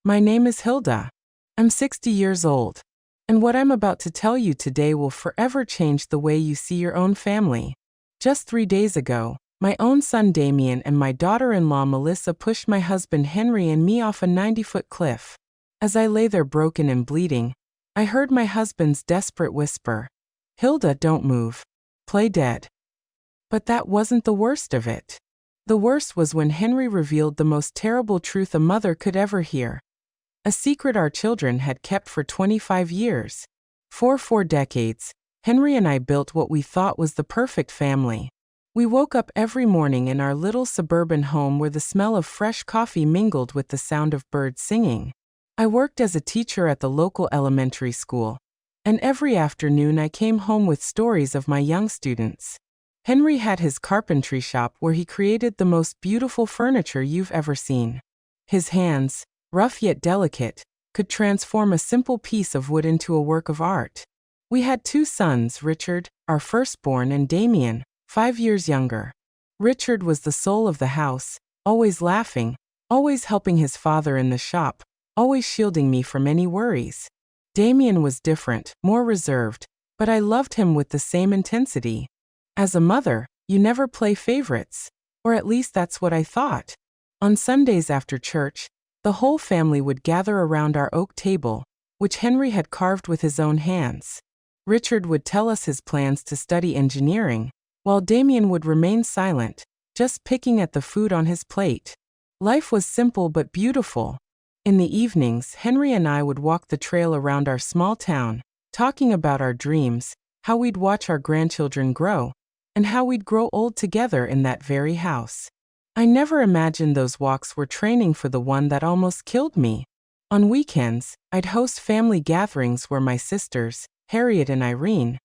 My name is Hilda. I'm 60 years old. And what I'm about to tell you today will forever change the way you see your own family. Just 3 days ago, my own son Damien and my daughter-in-law Melissa pushed my husband Henry and me off a 90-foot cliff. As I lay there broken and bleeding, I heard my husband's desperate whisper, "Hilda, don't move. Play dead." But that wasn't the worst of it. The worst was when Henry revealed the most terrible truth a mother could ever hear. A secret our children had kept for 25 years. For 4 decades, Henry and I built what we thought was the perfect family. We woke up every morning in our little suburban home where the smell of fresh coffee mingled with the sound of birds singing. I worked as a teacher at the local elementary school, and every afternoon I came home with stories of my young students. Henry had his carpentry shop where he created the most beautiful furniture you've ever seen. His hands, rough yet delicate, could transform a simple piece of wood into a work of art. We had 2 sons, Richard, our firstborn, and Damien, 5 years younger. Richard was the soul of the house, always laughing, always helping his father in the shop, always shielding me from any worries. Damien was different, more reserved, but I loved him with the same intensity. As a mother, you never play favorites, or at least that's what I thought. On Sundays after church, the whole family would gather around our oak table, which Henry had carved with his own hands. Richard would tell us his plans to study engineering, while Damien would remain silent, just picking at the food on his plate. Life was simple but beautiful. In the evenings, Henry and I would walk the trail around our small town, talking about our dreams, how we'd watch our grandchildren grow, and how we'd grow old together in that very house. I never imagined those walks were training for the one that almost killed me. On weekends, I'd host family gatherings where my sisters, Harriet and Irene,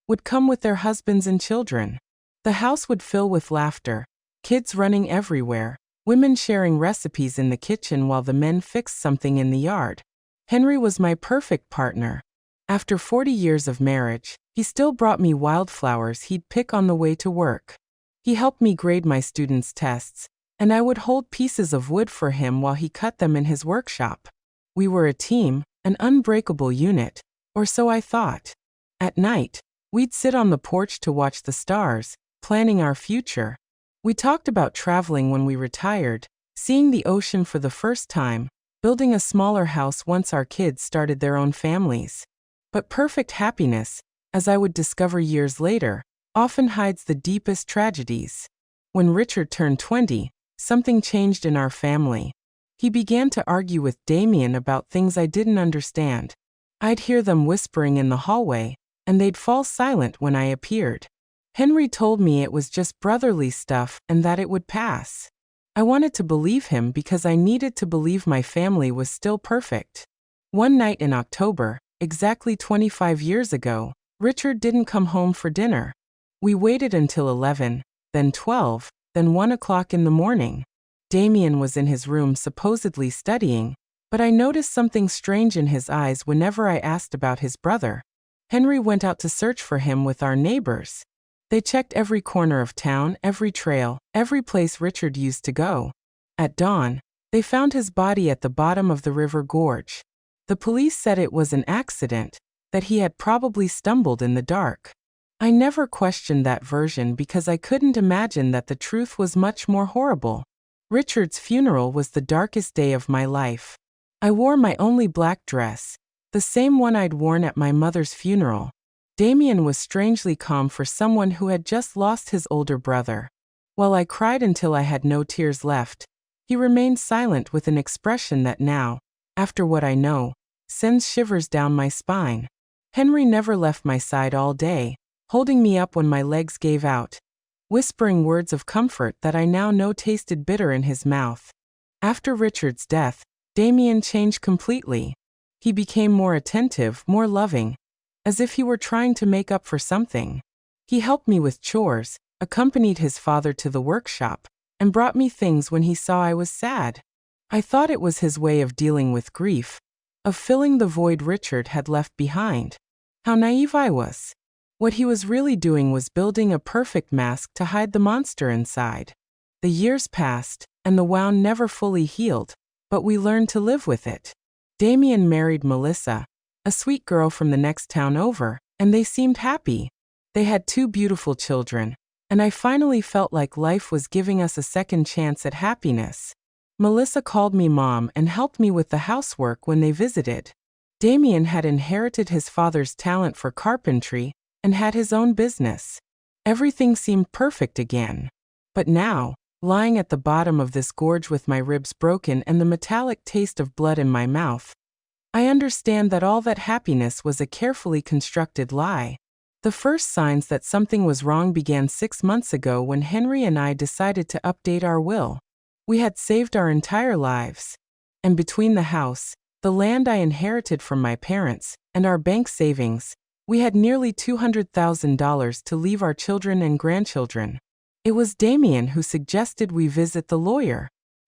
would come with their husbands and children. The house would fill with laughter, kids running everywhere, women sharing recipes in the kitchen while the men fixed something in the yard. Henry was my perfect partner. After 40 years of marriage, he still brought me wildflowers he'd pick on the way to work. He helped me grade my students' tests, and I would hold pieces of wood for him while he cut them in his workshop. We were a team, an unbreakable unit, or so I thought. At night, we'd sit on the porch to watch the stars, planning our future. We talked about traveling when we retired, seeing the ocean for the first time, building a smaller house once our kids started their own families. But perfect happiness, as I would discover years later, often hides the deepest tragedies. When Richard turned 20, something changed in our family. He began to argue with Damien about things I didn't understand. I'd hear them whispering in the hallway, and they'd fall silent when I appeared. Henry told me it was just brotherly stuff and that it would pass. I wanted to believe him because I needed to believe my family was still perfect. One night in October, exactly 25 years ago, Richard didn't come home for dinner. We waited until 11, then 12, then 1 o'clock in the morning. Damien was in his room supposedly studying, but I noticed something strange in his eyes whenever I asked about his brother. Henry went out to search for him with our neighbors. They checked every corner of town, every trail, every place Richard used to go. At dawn, they found his body at the bottom of the river gorge. The police said it was an accident, that he had probably stumbled in the dark. I never questioned that version because I couldn't imagine that the truth was much more horrible. Richard's funeral was the darkest day of my life. I wore my only black dress, the same one I'd worn at my mother's funeral. Damien was strangely calm for someone who had just lost his older brother. While I cried until I had no tears left, he remained silent with an expression that now, after what I know, sends shivers down my spine. Henry never left my side all day, holding me up when my legs gave out, whispering words of comfort that I now know tasted bitter in his mouth. After Richard's death, Damien changed completely. He became more attentive, more loving, as if he were trying to make up for something. He helped me with chores, accompanied his father to the workshop, and brought me things when he saw I was sad. I thought it was his way of dealing with grief, of filling the void Richard had left behind. How naive I was. What he was really doing was building a perfect mask to hide the monster inside. The years passed, and the wound never fully healed, but we learned to live with it. Damien married Melissa, a sweet girl from the next town over, and they seemed happy. They had 2 beautiful children, and I finally felt like life was giving us a second chance at happiness. Melissa called me mom and helped me with the housework when they visited. Damien had inherited his father's talent for carpentry and had his own business. Everything seemed perfect again. But now, lying at the bottom of this gorge with my ribs broken and the metallic taste of blood in my mouth, I understand that all that happiness was a carefully constructed lie. The first signs that something was wrong began 6 months ago when Henry and I decided to update our will. We had saved our entire lives. And between the house, the land I inherited from my parents, and our bank savings, we had nearly $200,000 to leave our children and grandchildren. It was Damien who suggested we visit the lawyer.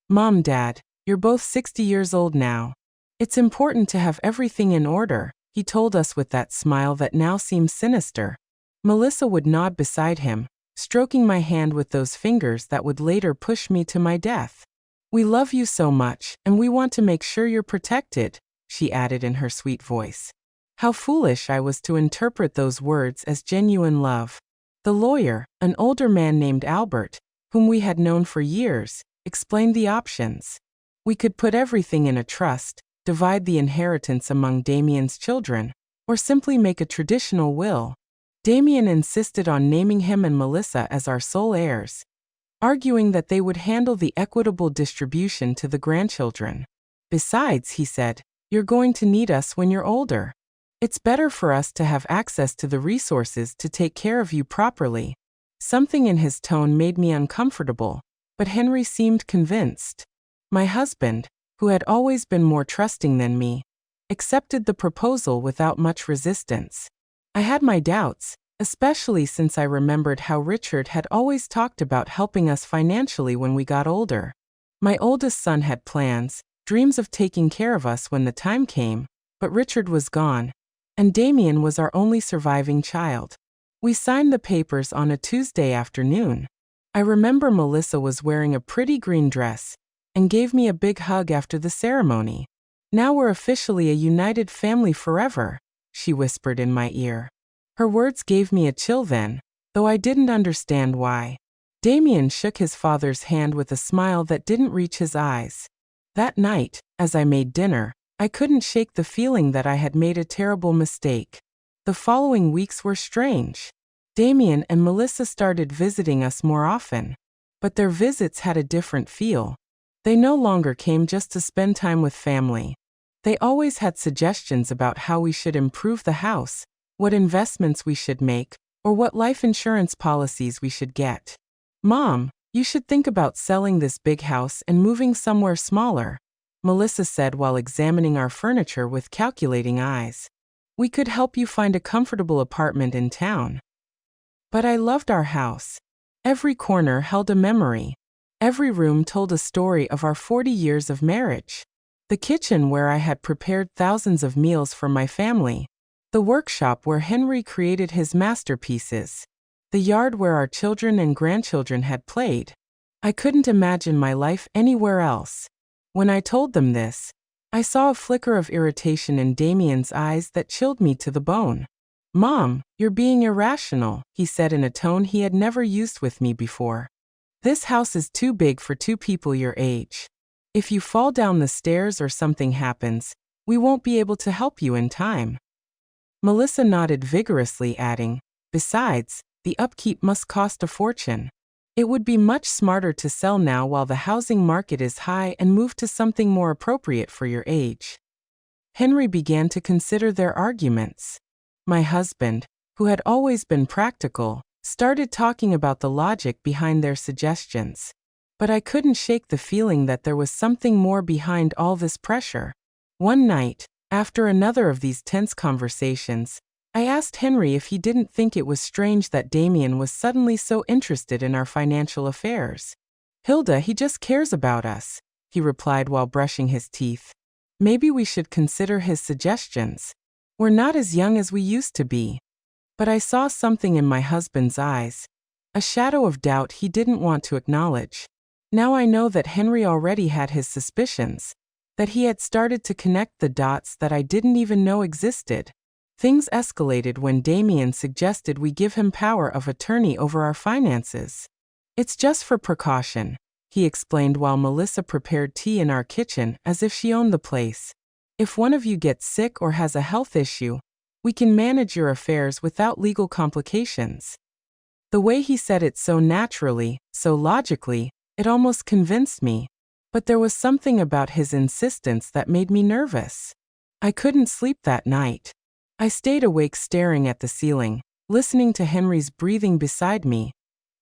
Mom, Dad, you're both 60 years old now. It's important to have everything in order, he told us with that smile that now seems sinister. Melissa would nod beside him, stroking my hand with those fingers that would later push me to my death. We love you so much, and we want to make sure you're protected, she added in her sweet voice. How foolish I was to interpret those words as genuine love. The lawyer, an older man named Albert, whom we had known for years, explained the options. We could put everything in a trust, divide the inheritance among Damien's children, or simply make a traditional will. Damien insisted on naming him and Melissa as our sole heirs, arguing that they would handle the equitable distribution to the grandchildren. Besides, he said, you're going to need us when you're older. It's better for us to have access to the resources to take care of you properly. Something in his tone made me uncomfortable, but Henry seemed convinced. My husband, who had always been more trusting than me, accepted the proposal without much resistance. I had my doubts, especially since I remembered how Richard had always talked about helping us financially when we got older. My oldest son had plans, dreams of taking care of us when the time came, but Richard was gone, and Damien was our only surviving child. We signed the papers on a Tuesday afternoon. I remember Melissa was wearing a pretty green dress and gave me a big hug after the ceremony. Now we're officially a united family forever, she whispered in my ear. Her words gave me a chill then, though I didn't understand why. Damien shook his father's hand with a smile that didn't reach his eyes. That night, as I made dinner, I couldn't shake the feeling that I had made a terrible mistake. The following weeks were strange. Damien and Melissa started visiting us more often, but their visits had a different feel. They no longer came just to spend time with family. They always had suggestions about how we should improve the house, what investments we should make, or what life insurance policies we should get. Mom, you should think about selling this big house and moving somewhere smaller, Melissa said while examining our furniture with calculating eyes. We could help you find a comfortable apartment in town. But I loved our house. Every corner held a memory. Every room told a story of our 40 years of marriage. The kitchen where I had prepared thousands of meals for my family. The workshop where Henry created his masterpieces. The yard where our children and grandchildren had played. I couldn't imagine my life anywhere else. When I told them this, I saw a flicker of irritation in Damien's eyes that chilled me to the bone. Mom, you're being irrational, he said in a tone he had never used with me before. This house is too big for 2 people your age. If you fall down the stairs or something happens, we won't be able to help you in time. Melissa nodded vigorously, adding, besides, the upkeep must cost a fortune. It would be much smarter to sell now while the housing market is high and move to something more appropriate for your age. Henry began to consider their arguments. My husband, who had always been practical, started talking about the logic behind their suggestions. But I couldn't shake the feeling that there was something more behind all this pressure. One night, after another of these tense conversations, I asked Henry if he didn't think it was strange that Damien was suddenly so interested in our financial affairs. Hilda, he just cares about us, he replied while brushing his teeth. Maybe we should consider his suggestions. We're not as young as we used to be. But I saw something in my husband's eyes, a shadow of doubt he didn't want to acknowledge. Now I know that Henry already had his suspicions, that he had started to connect the dots that I didn't even know existed. Things escalated when Damien suggested we give him power of attorney over our finances. It's just for precaution, he explained while Melissa prepared tea in our kitchen as if she owned the place. If one of you gets sick or has a health issue, we can manage your affairs without legal complications. The way he said it so naturally, so logically, it almost convinced me. But there was something about his insistence that made me nervous. I couldn't sleep that night. I stayed awake staring at the ceiling, listening to Henry's breathing beside me,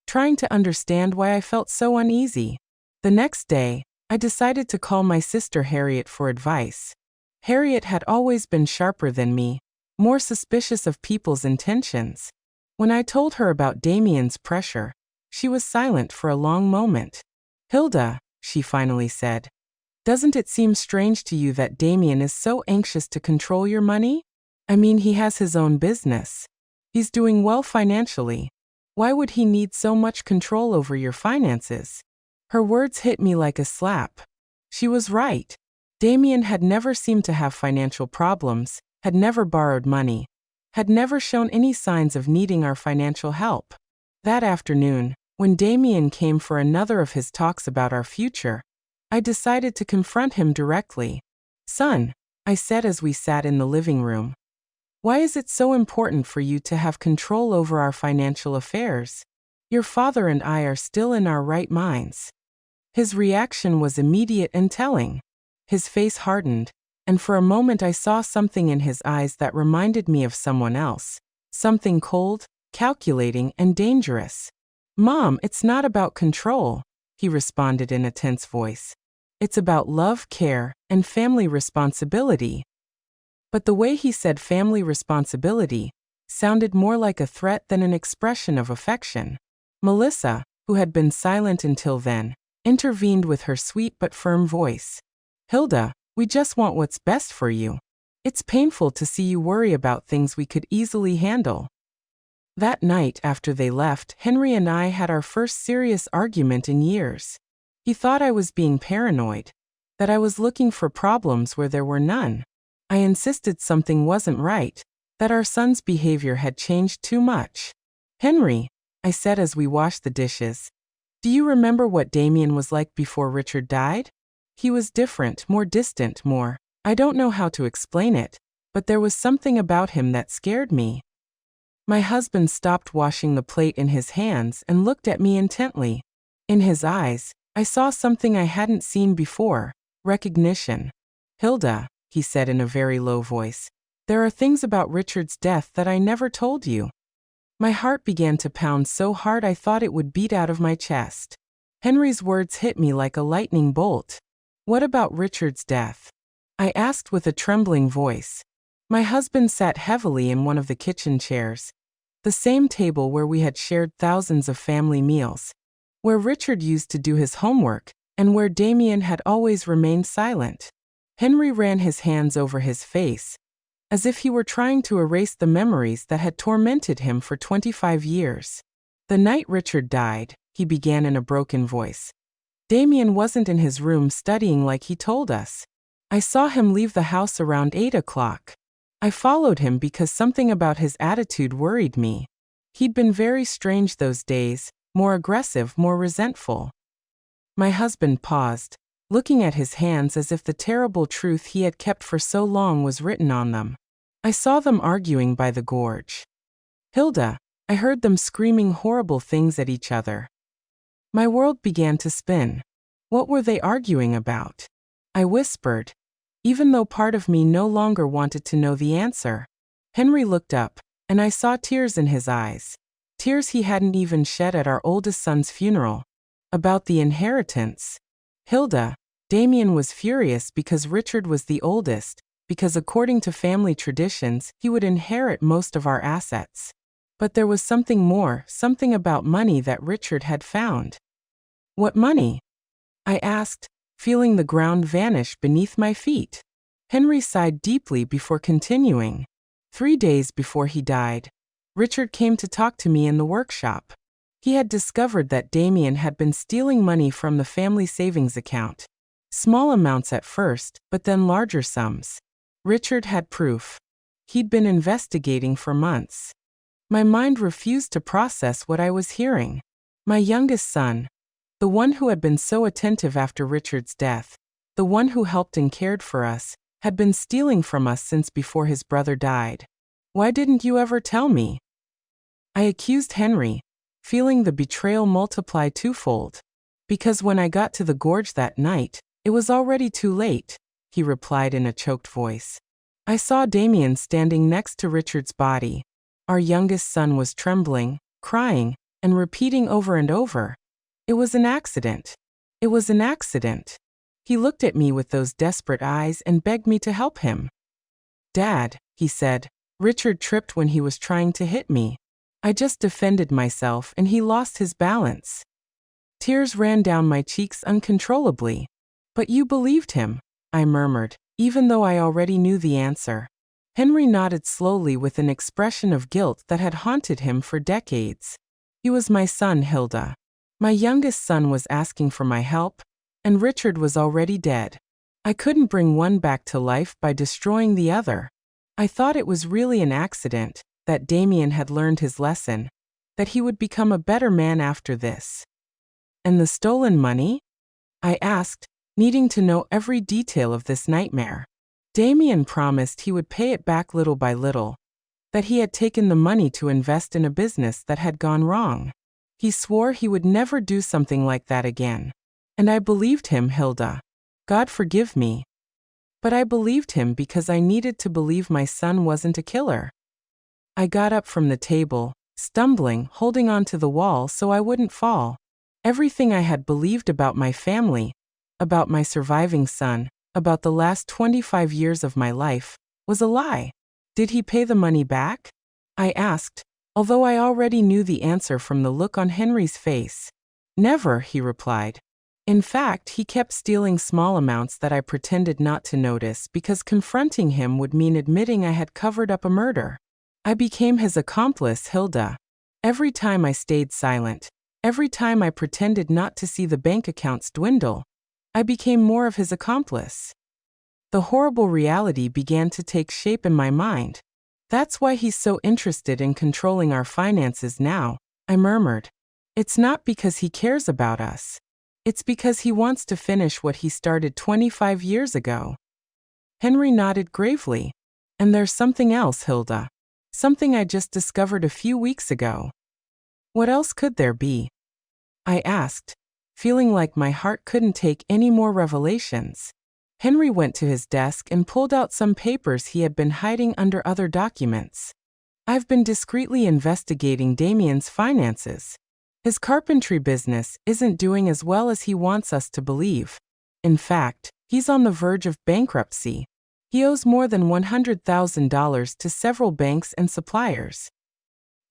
trying to understand why I felt so uneasy. The next day, I decided to call my sister Harriet for advice. Harriet had always been sharper than me, more suspicious of people's intentions. When I told her about Damien's pressure, she was silent for a long moment. "Hilda," she finally said, "doesn't it seem strange to you that Damien is so anxious to control your money? I mean, he has his own business. He's doing well financially. Why would he need so much control over your finances?" Her words hit me like a slap. She was right. Damien had never seemed to have financial problems, had never borrowed money, had never shown any signs of needing our financial help. That afternoon, when Damien came for another of his talks about our future, I decided to confront him directly. "Son," I said as we sat in the living room, "why is it so important for you to have control over our financial affairs? Your father and I are still in our right minds." His reaction was immediate and telling. His face hardened, and for a moment I saw something in his eyes that reminded me of someone else, something cold, calculating, and dangerous. "Mom, it's not about control," he responded in a tense voice. "It's about love, care, and family responsibility." But the way he said family responsibility sounded more like a threat than an expression of affection. Melissa, who had been silent until then, intervened with her sweet but firm voice. "Hilda, we just want what's best for you. It's painful to see you worry about things we could easily handle." That night after they left, Henry and I had our first serious argument in years. He thought I was being paranoid, that I was looking for problems where there were none. I insisted something wasn't right, that our son's behavior had changed too much. "Henry," I said as we washed the dishes, "do you remember what Damien was like before Richard died? He was different, more distant, more. I don't know how to explain it, but there was something about him that scared me." My husband stopped washing the plate in his hands and looked at me intently. In his eyes, I saw something I hadn't seen before, recognition. "Hilda," he said in a very low voice, "there are things about Richard's death that I never told you." My heart began to pound so hard I thought it would beat out of my chest. Henry's words hit me like a lightning bolt. "What about Richard's death?" I asked with a trembling voice. My husband sat heavily in one of the kitchen chairs, the same table where we had shared thousands of family meals, where Richard used to do his homework, and where Damien had always remained silent. Henry ran his hands over his face, as if he were trying to erase the memories that had tormented him for 25 years. "The night Richard died," he began in a broken voice, "Damien wasn't in his room studying like he told us. I saw him leave the house around 8 o'clock. I followed him because something about his attitude worried me. He'd been very strange those days, more aggressive, more resentful." My husband paused, looking at his hands as if the terrible truth he had kept for so long was written on them. "I saw them arguing by the gorge. Hilda, I heard them screaming horrible things at each other." My world began to spin. What were they arguing about? I whispered, even though part of me no longer wanted to know the answer. Henry looked up, and I saw tears in his eyes. Tears he hadn't even shed at our oldest son's funeral. About the inheritance. "Hilda, Damien was furious because Richard was the oldest, because according to family traditions, he would inherit most of our assets. But there was something more, something about money that Richard had found." "What money?" I asked, feeling the ground vanish beneath my feet. Henry sighed deeply before continuing. 3 days before he died, Richard came to talk to me in the workshop. He had discovered that Damien had been stealing money from the family savings account. Small amounts at first, but then larger sums. Richard had proof. He'd been investigating for months. My mind refused to process what I was hearing. My youngest son, the one who had been so attentive after Richard's death, the one who helped and cared for us, had been stealing from us since before his brother died. Why didn't you ever tell me? I accused Henry, feeling the betrayal multiply twofold. Because when I got to the gorge that night, it was already too late, he replied in a choked voice. I saw Damien standing next to Richard's body. Our youngest son was trembling, crying, and repeating over and over, "It was an accident. It was an accident." He looked at me with those desperate eyes and begged me to help him. "Dad," he said, "Richard tripped when he was trying to hit me. I just defended myself and he lost his balance." Tears ran down my cheeks uncontrollably. "But you believed him," I murmured, even though I already knew the answer. Henry nodded slowly with an expression of guilt that had haunted him for decades. He was my son, Hilda. My youngest son was asking for my help, and Richard was already dead. I couldn't bring one back to life by destroying the other. I thought it was really an accident, that Damien had learned his lesson, that he would become a better man after this. "And the stolen money?" I asked, needing to know every detail of this nightmare. Damien promised he would pay it back little by little, that he had taken the money to invest in a business that had gone wrong. He swore he would never do something like that again. And I believed him, Hilda. God forgive me. But I believed him because I needed to believe my son wasn't a killer. I got up from the table, stumbling, holding onto the wall so I wouldn't fall. Everything I had believed about my family, about my surviving son, about the last 25 years of my life, was a lie. Did he pay the money back? I asked, although I already knew the answer from the look on Henry's face. Never, he replied. In fact, he kept stealing small amounts that I pretended not to notice because confronting him would mean admitting I had covered up a murder. I became his accomplice, Hilda. Every time I stayed silent, every time I pretended not to see the bank accounts dwindle, I became more of his accomplice. The horrible reality began to take shape in my mind. "That's why he's so interested in controlling our finances now," I murmured. "It's not because he cares about us. It's because he wants to finish what he started 25 years ago." Henry nodded gravely. "And there's something else, Hilda. Something I just discovered a few weeks ago." "What else could there be?" I asked, feeling like my heart couldn't take any more revelations. Henry went to his desk and pulled out some papers he had been hiding under other documents. "I've been discreetly investigating Damien's finances. His carpentry business isn't doing as well as he wants us to believe. In fact, he's on the verge of bankruptcy. He owes more than $100,000 to several banks and suppliers."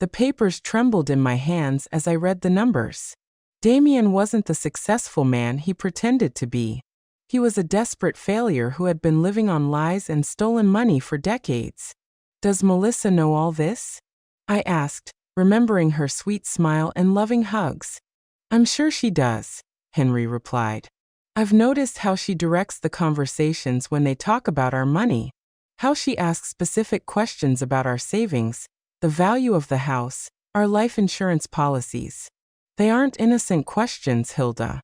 The papers trembled in my hands as I read the numbers. Damien wasn't the successful man he pretended to be. He was a desperate failure who had been living on lies and stolen money for decades. "Does Melissa know all this?" I asked, remembering her sweet smile and loving hugs. "I'm sure she does," Henry replied. "I've noticed how she directs the conversations when they talk about our money, how she asks specific questions about our savings, the value of the house, our life insurance policies. They aren't innocent questions, Hilda.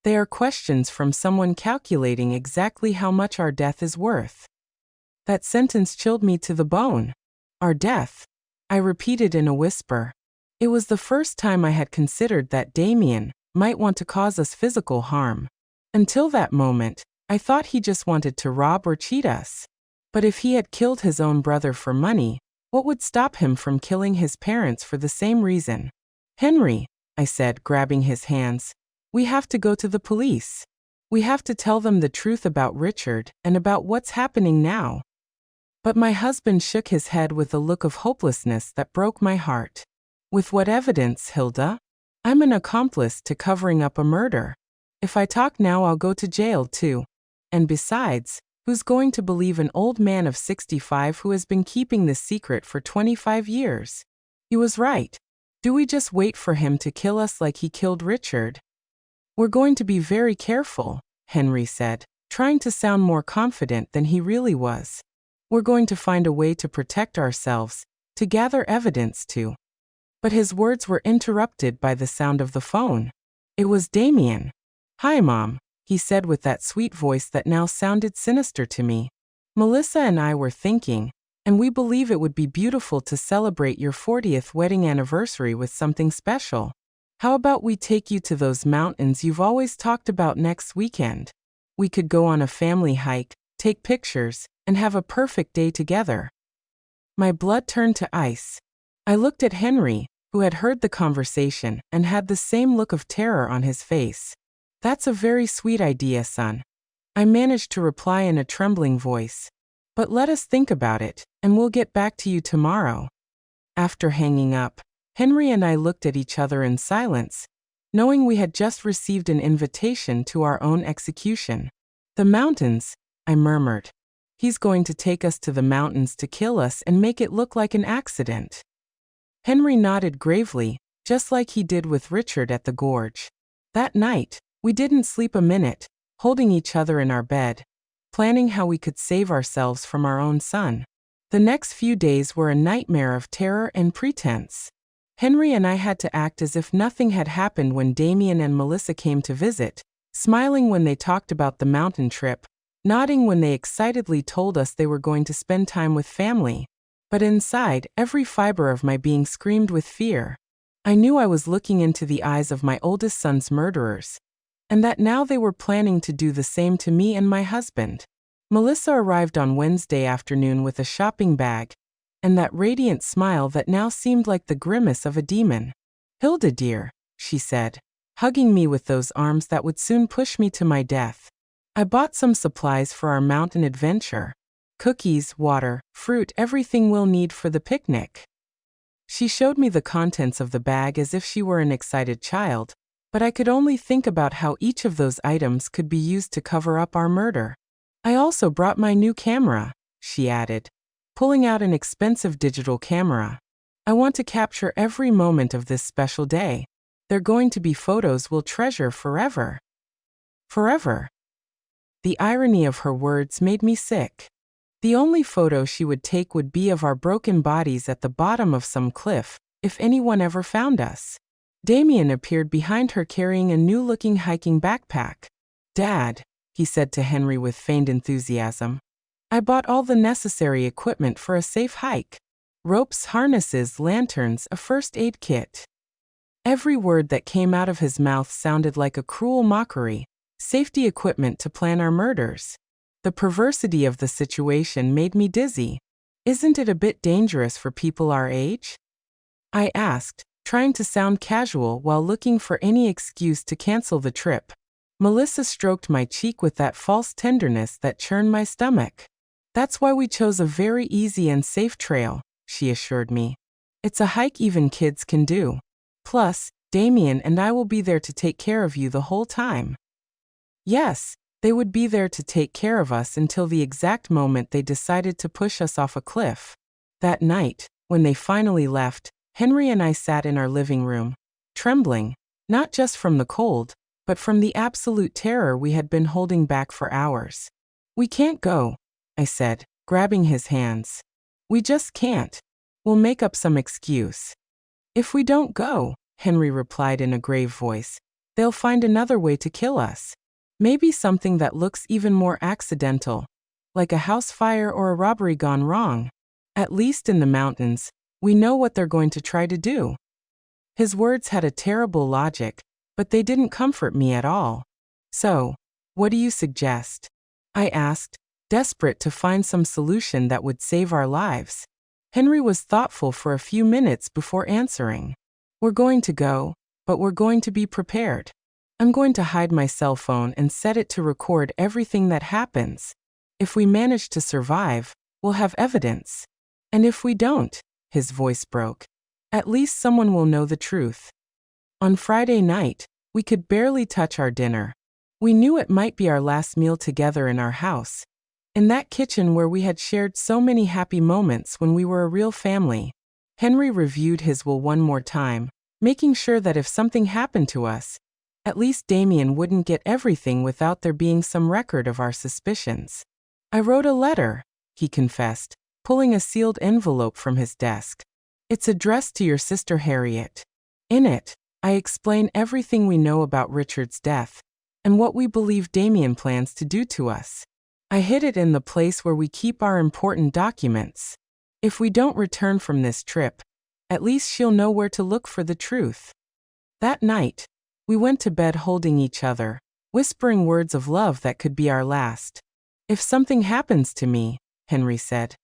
They are questions from someone calculating exactly how much our death is worth." That sentence chilled me to the bone. "Our death," I repeated in a whisper. It was the first time I had considered that Damien might want to cause us physical harm. Until that moment, I thought he just wanted to rob or cheat us. But if he had killed his own brother for money, what would stop him from killing his parents for the same reason? "Henry," I said, grabbing his hands, "we have to go to the police. We have to tell them the truth about Richard and about what's happening now." But my husband shook his head with a look of hopelessness that broke my heart. "With what evidence, Hilda? I'm an accomplice to covering up a murder. If I talk now, I'll go to jail too. And besides, who's going to believe an old man of 65 who has been keeping this secret for 25 years? He was right. Do we just wait for him to kill us like he killed Richard?" "We're going to be very careful," Henry said, trying to sound more confident than he really was. We're going to find a way to protect ourselves, to gather evidence to. But his words were interrupted by the sound of the phone. It was Damien. "Hi, Mom," he said with that sweet voice that now sounded sinister to me. "Melissa and I were thinking, and we believe it would be beautiful to celebrate your 40th wedding anniversary with something special. How about we take you to those mountains you've always talked about next weekend? We could go on a family hike, take pictures, and have a perfect day together." My blood turned to ice. I looked at Henry, who had heard the conversation and had the same look of terror on his face. "That's a very sweet idea, son," I managed to reply in a trembling voice. "But let us think about it, and we'll get back to you tomorrow." After hanging up, Henry and I looked at each other in silence, knowing we had just received an invitation to our own execution. "The mountains," I murmured. "He's going to take us to the mountains to kill us and make it look like an accident." Henry nodded gravely, just like he did with Richard at the gorge. That night, we didn't sleep a minute, holding each other in our bed, planning how we could save ourselves from our own son. The next few days were a nightmare of terror and pretense. Henry and I had to act as if nothing had happened when Damien and Melissa came to visit, smiling when they talked about the mountain trip, nodding when they excitedly told us they were going to spend time with family. But inside, every fiber of my being screamed with fear. I knew I was looking into the eyes of my oldest son's murderers, and that now they were planning to do the same to me and my husband. Melissa arrived on Wednesday afternoon with a shopping bag, and that radiant smile that now seemed like the grimace of a demon. "Hilda dear," she said, hugging me with those arms that would soon push me to my death. "I bought some supplies for our mountain adventure. Cookies, water, fruit, everything we'll need for the picnic." She showed me the contents of the bag as if she were an excited child, but I could only think about how each of those items could be used to cover up our murder. "I also brought my new camera," she added, pulling out an expensive digital camera. "I want to capture every moment of this special day. They're going to be photos we'll treasure forever." Forever. The irony of her words made me sick. The only photo she would take would be of our broken bodies at the bottom of some cliff, if anyone ever found us. Damien appeared behind her carrying a new-looking hiking backpack. "Dad," he said to Henry with feigned enthusiasm, "I bought all the necessary equipment for a safe hike. Ropes, harnesses, lanterns, a first aid kit." Every word that came out of his mouth sounded like a cruel mockery. Safety equipment to plan our murders. The perversity of the situation made me dizzy. "Isn't it a bit dangerous for people our age?" I asked, trying to sound casual while looking for any excuse to cancel the trip. Melissa stroked my cheek with that false tenderness that churned my stomach. "That's why we chose a very easy and safe trail," she assured me. "It's a hike even kids can do. Plus, Damien and I will be there to take care of you the whole time." Yes, they would be there to take care of us until the exact moment they decided to push us off a cliff. That night, when they finally left, Henry and I sat in our living room, trembling, not just from the cold, but from the absolute terror we had been holding back for hours. "We can't go," I said, grabbing his hands. "We just can't. We'll make up some excuse." "If we don't go," Henry replied in a grave voice, "they'll find another way to kill us. Maybe something that looks even more accidental, like a house fire or a robbery gone wrong. At least in the mountains, we know what they're going to try to do." His words had a terrible logic, but they didn't comfort me at all. "So, what do you suggest?" I asked, desperate to find some solution that would save our lives. Henry was thoughtful for a few minutes before answering. "We're going to go, but we're going to be prepared. I'm going to hide my cell phone and set it to record everything that happens. If we manage to survive, we'll have evidence. And if we don't," his voice broke, "at least someone will know the truth." On Friday night, we could barely touch our dinner. We knew it might be our last meal together in our house, in that kitchen where we had shared so many happy moments when we were a real family. Henry reviewed his will one more time, making sure that if something happened to us, At least Damien wouldn't get everything without there being some record of our suspicions. I wrote a letter, he confessed, pulling a sealed envelope from his desk. It's addressed to your sister Harriet. In it, I explain everything we know about Richard's death and what we believe Damien plans to do to us. I hid it in the place where we keep our important documents. If we don't return from this trip, at least she'll know where to look for the truth. That night, we went to bed holding each other, whispering words of love that could be our last. If something happens to me, Henry said,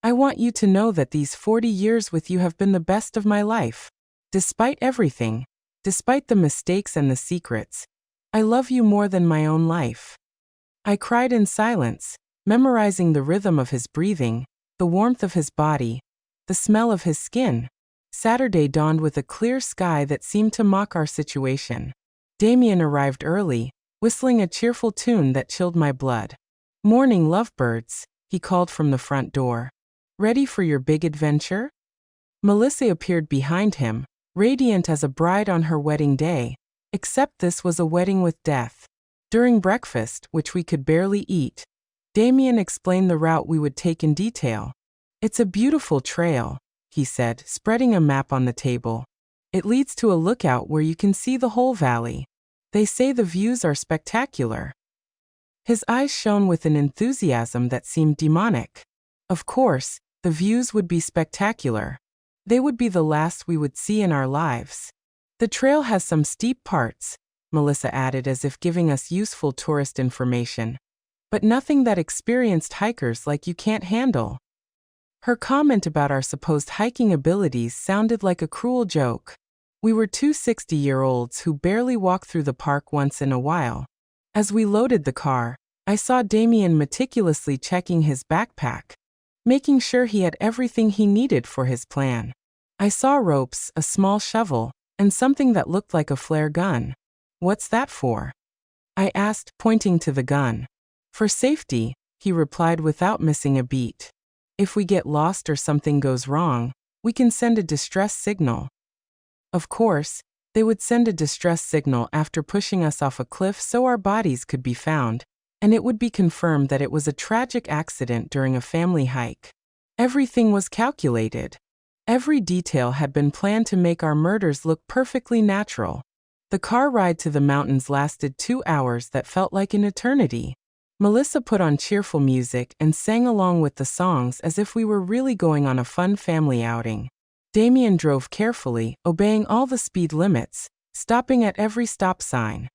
I want you to know that these 40 years with you have been the best of my life. Despite everything, despite the mistakes and the secrets, I love you more than my own life. I cried in silence, memorizing the rhythm of his breathing, the warmth of his body, the smell of his skin. Saturday dawned with a clear sky that seemed to mock our situation. Damien arrived early, whistling a cheerful tune that chilled my blood. Morning, lovebirds, he called from the front door. Ready for your big adventure? Melissa appeared behind him, radiant as a bride on her wedding day, except this was a wedding with death. During breakfast, which we could barely eat, Damien explained the route we would take in detail. It's a beautiful trail, he said, spreading a map on the table. It leads to a lookout where you can see the whole valley. They say the views are spectacular. His eyes shone with an enthusiasm that seemed demonic. Of course, the views would be spectacular. They would be the last we would see in our lives. The trail has some steep parts, Melissa added as if giving us useful tourist information, but nothing that experienced hikers like you can't handle. Her comment about our supposed hiking abilities sounded like a cruel joke. We were two 60-year-olds who barely walk through the park once in a while. As we loaded the car, I saw Damien meticulously checking his backpack, making sure he had everything he needed for his plan. I saw ropes, a small shovel, and something that looked like a flare gun. What's that for? I asked, pointing to the gun. For safety, he replied without missing a beat. If we get lost or something goes wrong, we can send a distress signal. Of course, they would send a distress signal after pushing us off a cliff so our bodies could be found, and it would be confirmed that it was a tragic accident during a family hike. Everything was calculated. Every detail had been planned to make our murders look perfectly natural. The car ride to the mountains lasted 2 hours that felt like an eternity. Melissa put on cheerful music and sang along with the songs as if we were really going on a fun family outing. Damien drove carefully, obeying all the speed limits, stopping at every stop sign.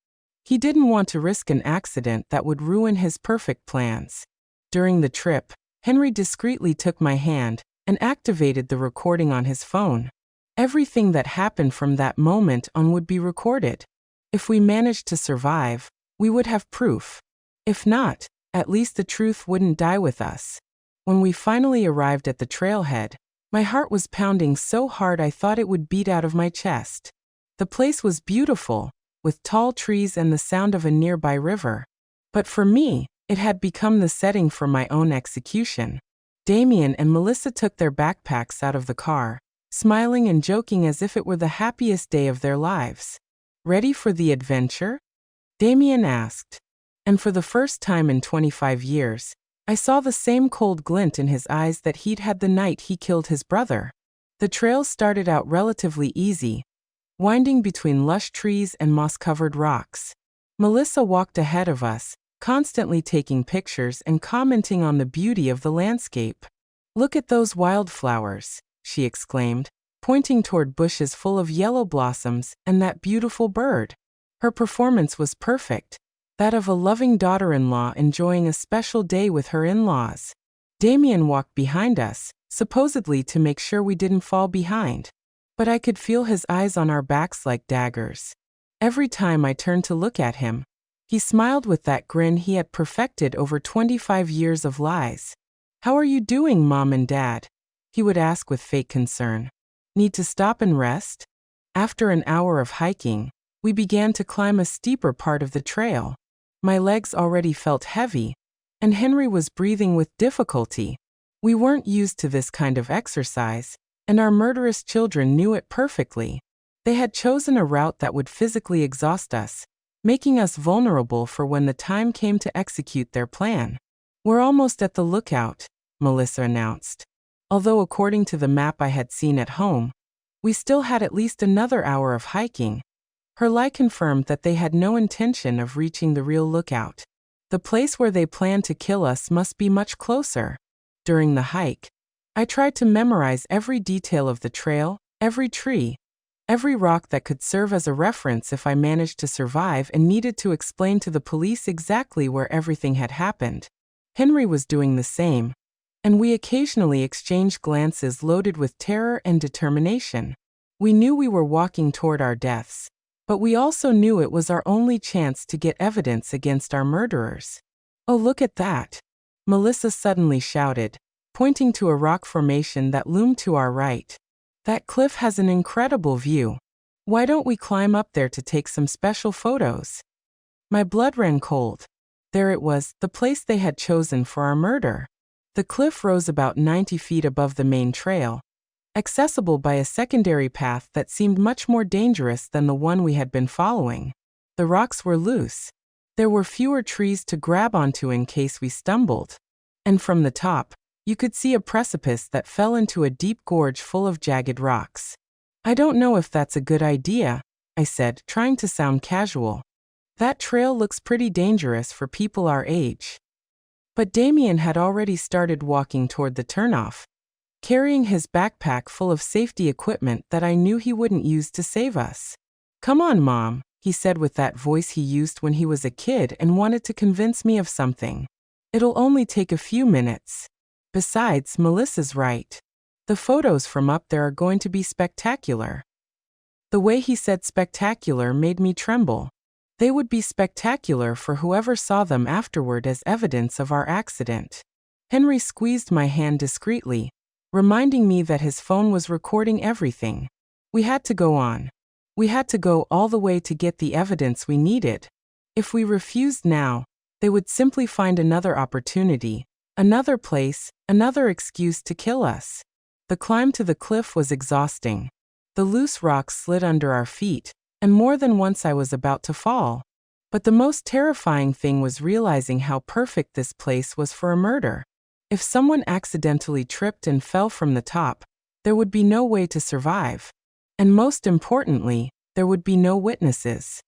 He didn't want to risk an accident that would ruin his perfect plans. During the trip, Henry discreetly took my hand and activated the recording on his phone. Everything that happened from that moment on would be recorded. If we managed to survive, we would have proof. If not, at least the truth wouldn't die with us. When we finally arrived at the trailhead, my heart was pounding so hard I thought it would beat out of my chest. The place was beautiful, with tall trees and the sound of a nearby river. But for me, it had become the setting for my own execution. Damien and Melissa took their backpacks out of the car, smiling and joking as if it were the happiest day of their lives. Ready for the adventure? Damien asked. And for the first time in 25 years, I saw the same cold glint in his eyes that he'd had the night he killed his brother. The trail started out relatively easy, winding between lush trees and moss-covered rocks. Melissa walked ahead of us, constantly taking pictures and commenting on the beauty of the landscape. Look at those wildflowers, she exclaimed, pointing toward bushes full of yellow blossoms and that beautiful bird. Her performance was perfect, that of a loving daughter-in-law enjoying a special day with her in-laws. Damien walked behind us, supposedly to make sure we didn't fall behind. But I could feel his eyes on our backs like daggers. Every time I turned to look at him, he smiled with that grin he had perfected over 25 years of lies. How are you doing, Mom and Dad? He would ask with fake concern. Need to stop and rest? After an hour of hiking, we began to climb a steeper part of the trail. My legs already felt heavy, and Henry was breathing with difficulty. We weren't used to this kind of exercise, and our murderous children knew it perfectly. They had chosen a route that would physically exhaust us, making us vulnerable for when the time came to execute their plan. "We're almost at the lookout," Melissa announced. Although according to the map I had seen at home, we still had at least another hour of hiking, her lie confirmed that they had no intention of reaching the real lookout. The place where they planned to kill us must be much closer. During the hike, I tried to memorize every detail of the trail, every tree, every rock that could serve as a reference if I managed to survive and needed to explain to the police exactly where everything had happened. Henry was doing the same, and we occasionally exchanged glances loaded with terror and determination. We knew we were walking toward our deaths, but we also knew it was our only chance to get evidence against our murderers. "Oh, look at that!" Melissa suddenly shouted, pointing to a rock formation that loomed to our right. "That cliff has an incredible view. Why don't we climb up there to take some special photos?" My blood ran cold. There it was, the place they had chosen for our murder. The cliff rose about 90 feet above the main trail, accessible by a secondary path that seemed much more dangerous than the one we had been following. The rocks were loose. There were fewer trees to grab onto in case we stumbled. And from the top, you could see a precipice that fell into a deep gorge full of jagged rocks. "I don't know if that's a good idea," I said, trying to sound casual. "That trail looks pretty dangerous for people our age." But Damien had already started walking toward the turnoff, carrying his backpack full of safety equipment that I knew he wouldn't use to save us. "Come on, Mom," he said with that voice he used when he was a kid and wanted to convince me of something. "It'll only take a few minutes. Besides, Melissa's right. The photos from up there are going to be spectacular." The way he said spectacular made me tremble. They would be spectacular for whoever saw them afterward as evidence of our accident. Henry squeezed my hand discreetly, reminding me that his phone was recording everything. We had to go on. We had to go all the way to get the evidence we needed. If we refused now, they would simply find another opportunity, another place, another excuse to kill us. The climb to the cliff was exhausting. The loose rocks slid under our feet, and more than once I was about to fall. But the most terrifying thing was realizing how perfect this place was for a murder. If someone accidentally tripped and fell from the top, there would be no way to survive. And most importantly, there would be no witnesses.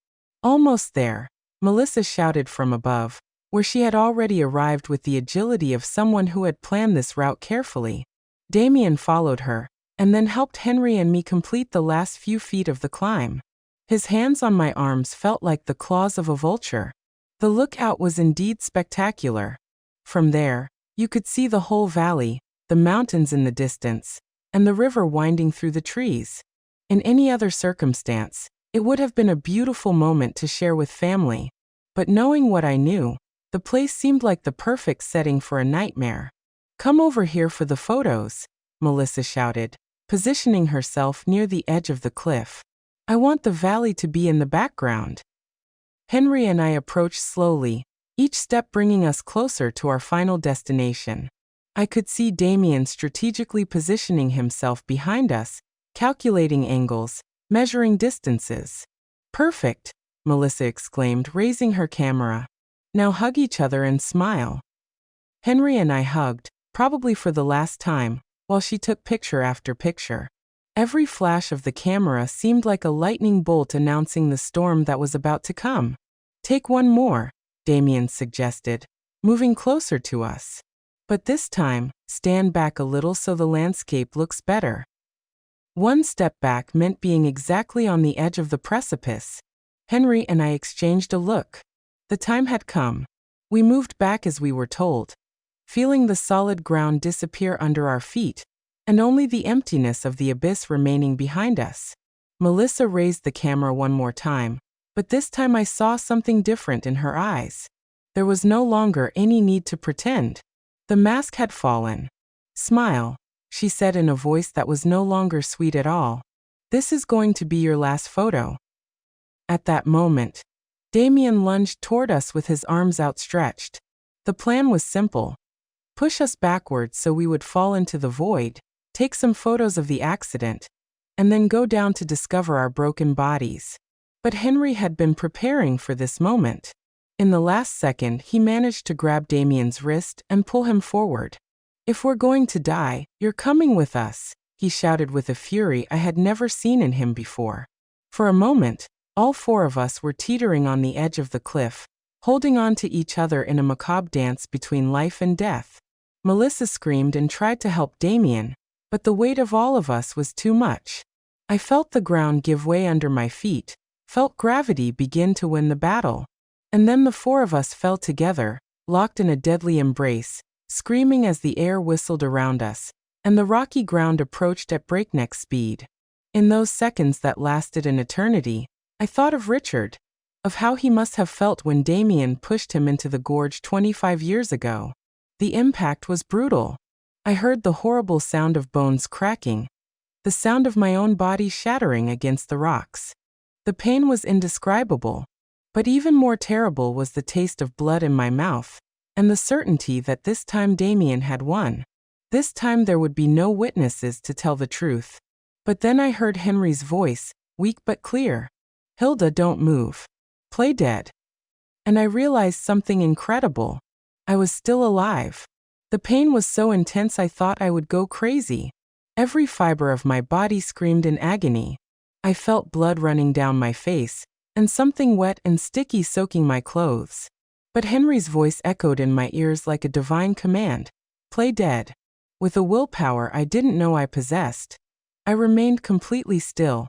"Almost there," Melissa shouted from above, where she had already arrived with the agility of someone who had planned this route carefully. Damien followed her, and then helped Henry and me complete the last few feet of the climb. His hands on my arms felt like the claws of a vulture. The lookout was indeed spectacular. From there, you could see the whole valley, the mountains in the distance, and the river winding through the trees. In any other circumstance, it would have been a beautiful moment to share with family. But knowing what I knew, the place seemed like the perfect setting for a nightmare. "Come over here for the photos," Melissa shouted, positioning herself near the edge of the cliff. "I want the valley to be in the background." Henry and I approached slowly, each step bringing us closer to our final destination. I could see Damien strategically positioning himself behind us, calculating angles, measuring distances. "Perfect," Melissa exclaimed, raising her camera. "Now hug each other and smile." Henry and I hugged, probably for the last time, while she took picture after picture. Every flash of the camera seemed like a lightning bolt announcing the storm that was about to come. "Take one more," Damien suggested, moving closer to us. "But this time, stand back a little so the landscape looks better." One step back meant being exactly on the edge of the precipice. Henry and I exchanged a look. The time had come. We moved back as we were told, feeling the solid ground disappear under our feet, and only the emptiness of the abyss remaining behind us. Melissa raised the camera one more time, but this time I saw something different in her eyes. There was no longer any need to pretend. The mask had fallen. "Smile," she said in a voice that was no longer sweet at all. "This is going to be your last photo." At that moment, Damien lunged toward us with his arms outstretched. The plan was simple. Push us backwards so we would fall into the void, take some photos of the accident, and then go down to discover our broken bodies. But Henry had been preparing for this moment. In the last second, he managed to grab Damien's wrist and pull him forward. "If we're going to die, you're coming with us," he shouted with a fury I had never seen in him before. For a moment, all four of us were teetering on the edge of the cliff, holding on to each other in a macabre dance between life and death. Melissa screamed and tried to help Damien, but the weight of all of us was too much. I felt the ground give way under my feet, felt gravity begin to win the battle. And then the four of us fell together, locked in a deadly embrace, screaming as the air whistled around us, and the rocky ground approached at breakneck speed. In those seconds that lasted an eternity, I thought of Richard, of how he must have felt when Damien pushed him into the gorge 25 years ago. The impact was brutal. I heard the horrible sound of bones cracking, the sound of my own body shattering against the rocks. The pain was indescribable. But even more terrible was the taste of blood in my mouth, and the certainty that this time Damien had won. This time there would be no witnesses to tell the truth. But then I heard Henry's voice, weak but clear. "Hilda, don't move. Play dead." And I realized something incredible. I was still alive. The pain was so intense I thought I would go crazy. Every fiber of my body screamed in agony. I felt blood running down my face, and something wet and sticky soaking my clothes. But Henry's voice echoed in my ears like a divine command. "Play dead." With a willpower I didn't know I possessed, I remained completely still,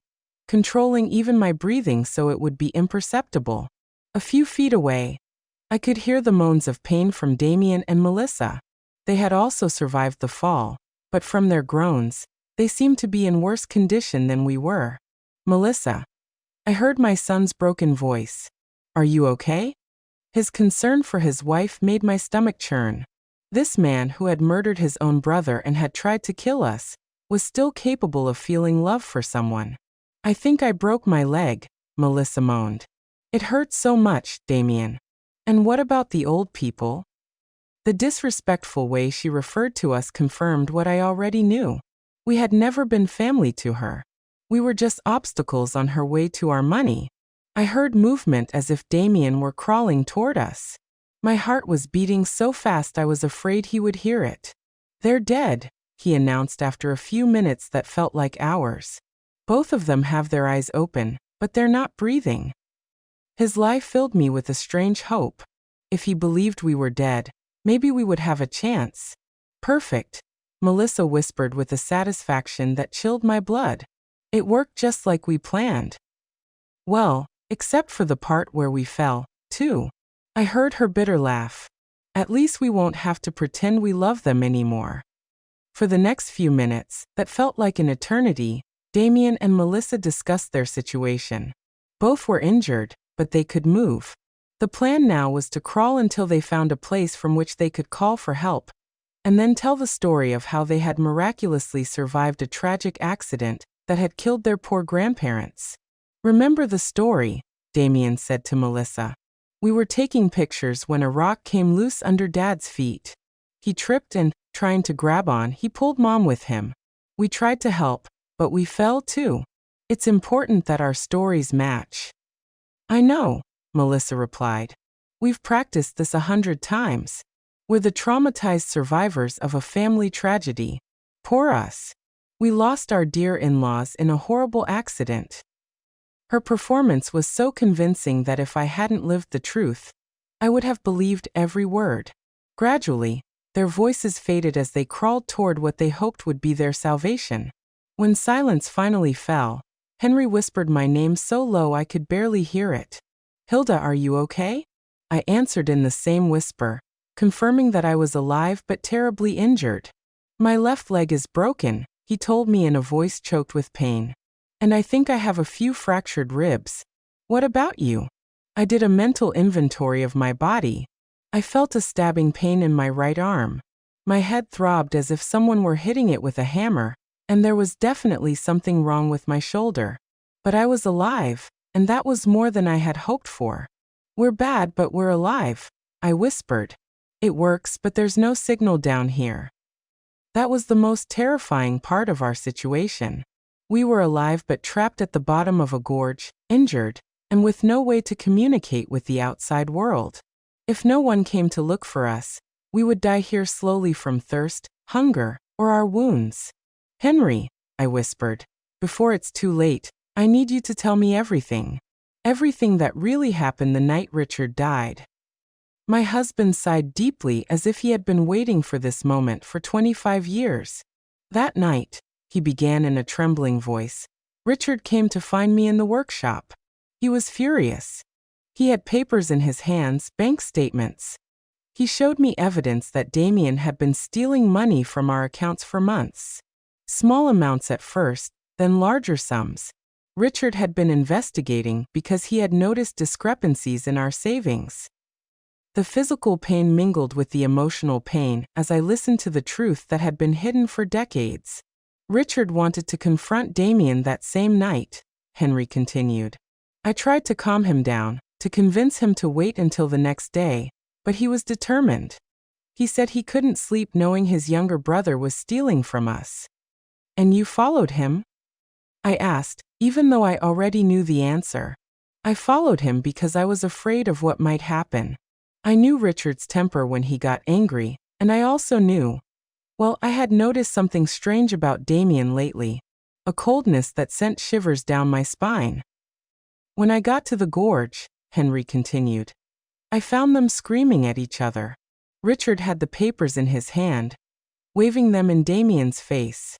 controlling even my breathing so it would be imperceptible. A few feet away, I could hear the moans of pain from Damien and Melissa. They had also survived the fall, but from their groans, they seemed to be in worse condition than we were. "Melissa," I heard my son's broken voice. "Are you okay?" His concern for his wife made my stomach churn. This man who had murdered his own brother and had tried to kill us was still capable of feeling love for someone. "I think I broke my leg," Melissa moaned. "It hurt so much, Damien." "And what about the old people?" The disrespectful way she referred to us confirmed what I already knew. We had never been family to her. We were just obstacles on her way to our money. I heard movement as if Damien were crawling toward us. My heart was beating so fast I was afraid he would hear it. "They're dead," he announced after a few minutes that felt like hours. "Both of them have their eyes open, but they're not breathing." His lie filled me with a strange hope. If he believed we were dead, maybe we would have a chance. "Perfect," Melissa whispered with a satisfaction that chilled my blood. "It worked just like we planned." "Well, except for the part where we fell, too." I heard her bitter laugh. "At least we won't have to pretend we love them anymore." For the next few minutes, that felt like an eternity, Damien and Melissa discussed their situation. Both were injured, but they could move. The plan now was to crawl until they found a place from which they could call for help, and then tell the story of how they had miraculously survived a tragic accident that had killed their poor grandparents. "Remember the story," Damien said to Melissa. "We were taking pictures when a rock came loose under Dad's feet. He tripped and, trying to grab on, he pulled Mom with him. We tried to help, but we fell too. It's important that our stories match." "I know," Melissa replied. "We've practiced this 100 times. We're the traumatized survivors of a family tragedy. Poor us. We lost our dear in-laws in a horrible accident." Her performance was so convincing that if I hadn't lived the truth, I would have believed every word. Gradually, their voices faded as they crawled toward what they hoped would be their salvation. When silence finally fell, Henry whispered my name so low I could barely hear it. "Hilda, are you okay?" I answered in the same whisper, confirming that I was alive but terribly injured. "My left leg is broken," he told me in a voice choked with pain. "And I think I have a few fractured ribs. What about you?" I did a mental inventory of my body. I felt a stabbing pain in my right arm. My head throbbed as if someone were hitting it with a hammer, and there was definitely something wrong with my shoulder. But I was alive, and that was more than I had hoped for. "We're bad, but we're alive," I whispered. "It works, but there's no signal down here." That was the most terrifying part of our situation. We were alive but trapped at the bottom of a gorge, injured, and with no way to communicate with the outside world. If no one came to look for us, we would die here slowly from thirst, hunger, or our wounds. Henry, I whispered, before it's too late, I need you to tell me everything. Everything that really happened the night Richard died. My husband sighed deeply as if he had been waiting for this moment for 25 years. That night, he began in a trembling voice, Richard came to find me in the workshop. He was furious. He had papers in his hands, bank statements. He showed me evidence that Damien had been stealing money from our accounts for months. Small amounts at first, then larger sums. Richard had been investigating because he had noticed discrepancies in our savings. The physical pain mingled with the emotional pain as I listened to the truth that had been hidden for decades. Richard wanted to confront Damien that same night, Henry continued. I tried to calm him down, to convince him to wait until the next day, but he was determined. He said he couldn't sleep knowing his younger brother was stealing from us. And you followed him? I asked, even though I already knew the answer. I followed him because I was afraid of what might happen. I knew Richard's temper when he got angry, and I also knew, well, I had noticed something strange about Damien lately, a coldness that sent shivers down my spine. When I got to the gorge, Henry continued, I found them screaming at each other. Richard had the papers in his hand, waving them in Damien's face.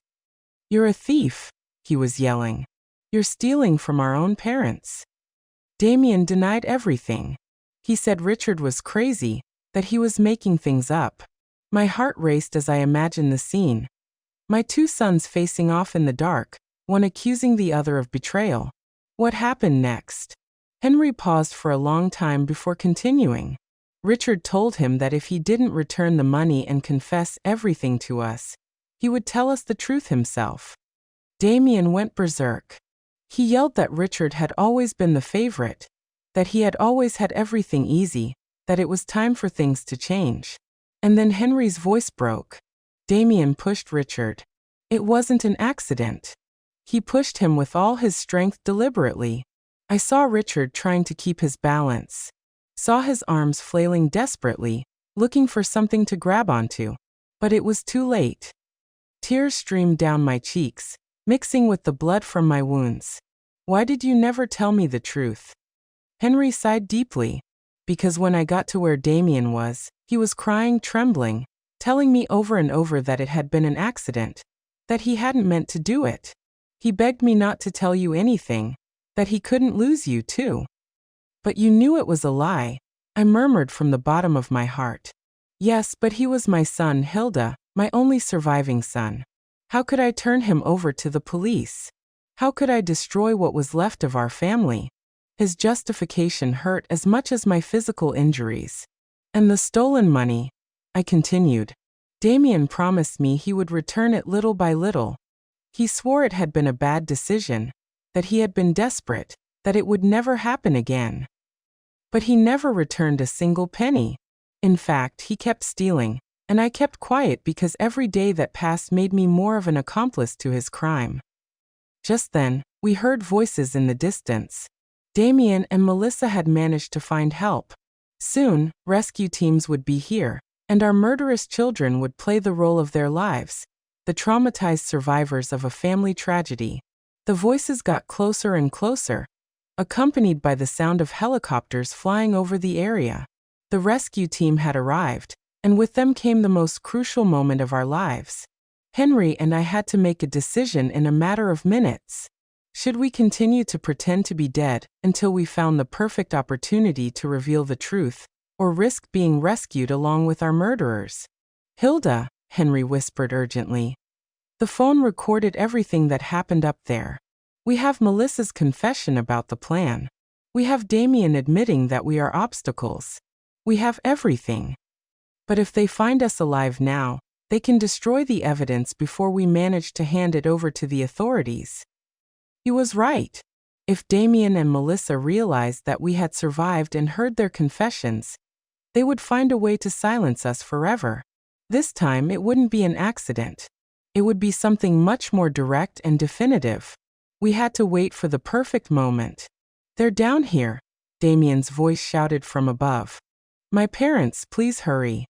You're a thief, he was yelling. You're stealing from our own parents. Damien denied everything. He said Richard was crazy, that he was making things up. My heart raced as I imagined the scene. My two sons facing off in the dark, one accusing the other of betrayal. What happened next? Henry paused for a long time before continuing. Richard told him that if he didn't return the money and confess everything to us, he would tell us the truth himself. Damien went berserk. He yelled that Richard had always been the favorite, that he had always had everything easy, that it was time for things to change. And then Henry's voice broke. Damien pushed Richard. It wasn't an accident. He pushed him with all his strength deliberately. I saw Richard trying to keep his balance. Saw his arms flailing desperately, looking for something to grab onto. But it was too late. Tears streamed down my cheeks, mixing with the blood from my wounds. Why did you never tell me the truth? Henry sighed deeply. Because when I got to where Damien was, he was crying, trembling, telling me over and over that it had been an accident, that he hadn't meant to do it. He begged me not to tell you anything, that he couldn't lose you too. But you knew it was a lie, I murmured from the bottom of my heart. Yes, but he was my son, Hilda, my only surviving son. How could I turn him over to the police? How could I destroy what was left of our family? His justification hurt as much as my physical injuries. And the stolen money, I continued. Damien promised me he would return it little by little. He swore it had been a bad decision, that he had been desperate, that it would never happen again. But he never returned a single penny. In fact, he kept stealing, and I kept quiet because every day that passed made me more of an accomplice to his crime. Just then, we heard voices in the distance. Damien and Melissa had managed to find help. Soon, rescue teams would be here, and our murderous children would play the role of their lives, the traumatized survivors of a family tragedy. The voices got closer and closer, accompanied by the sound of helicopters flying over the area. The rescue team had arrived, and with them came the most crucial moment of our lives. Henry and I had to make a decision in a matter of minutes. Should we continue to pretend to be dead until we found the perfect opportunity to reveal the truth, or risk being rescued along with our murderers? Hilda, Henry whispered urgently. The phone recorded everything that happened up there. We have Melissa's confession about the plan. We have Damien admitting that we are obstacles. We have everything. But if they find us alive now, they can destroy the evidence before we manage to hand it over to the authorities. He was right. If Damien and Melissa realized that we had survived and heard their confessions, they would find a way to silence us forever. This time it wouldn't be an accident. It would be something much more direct and definitive. We had to wait for the perfect moment. They're down here, Damien's voice shouted from above. My parents, please hurry.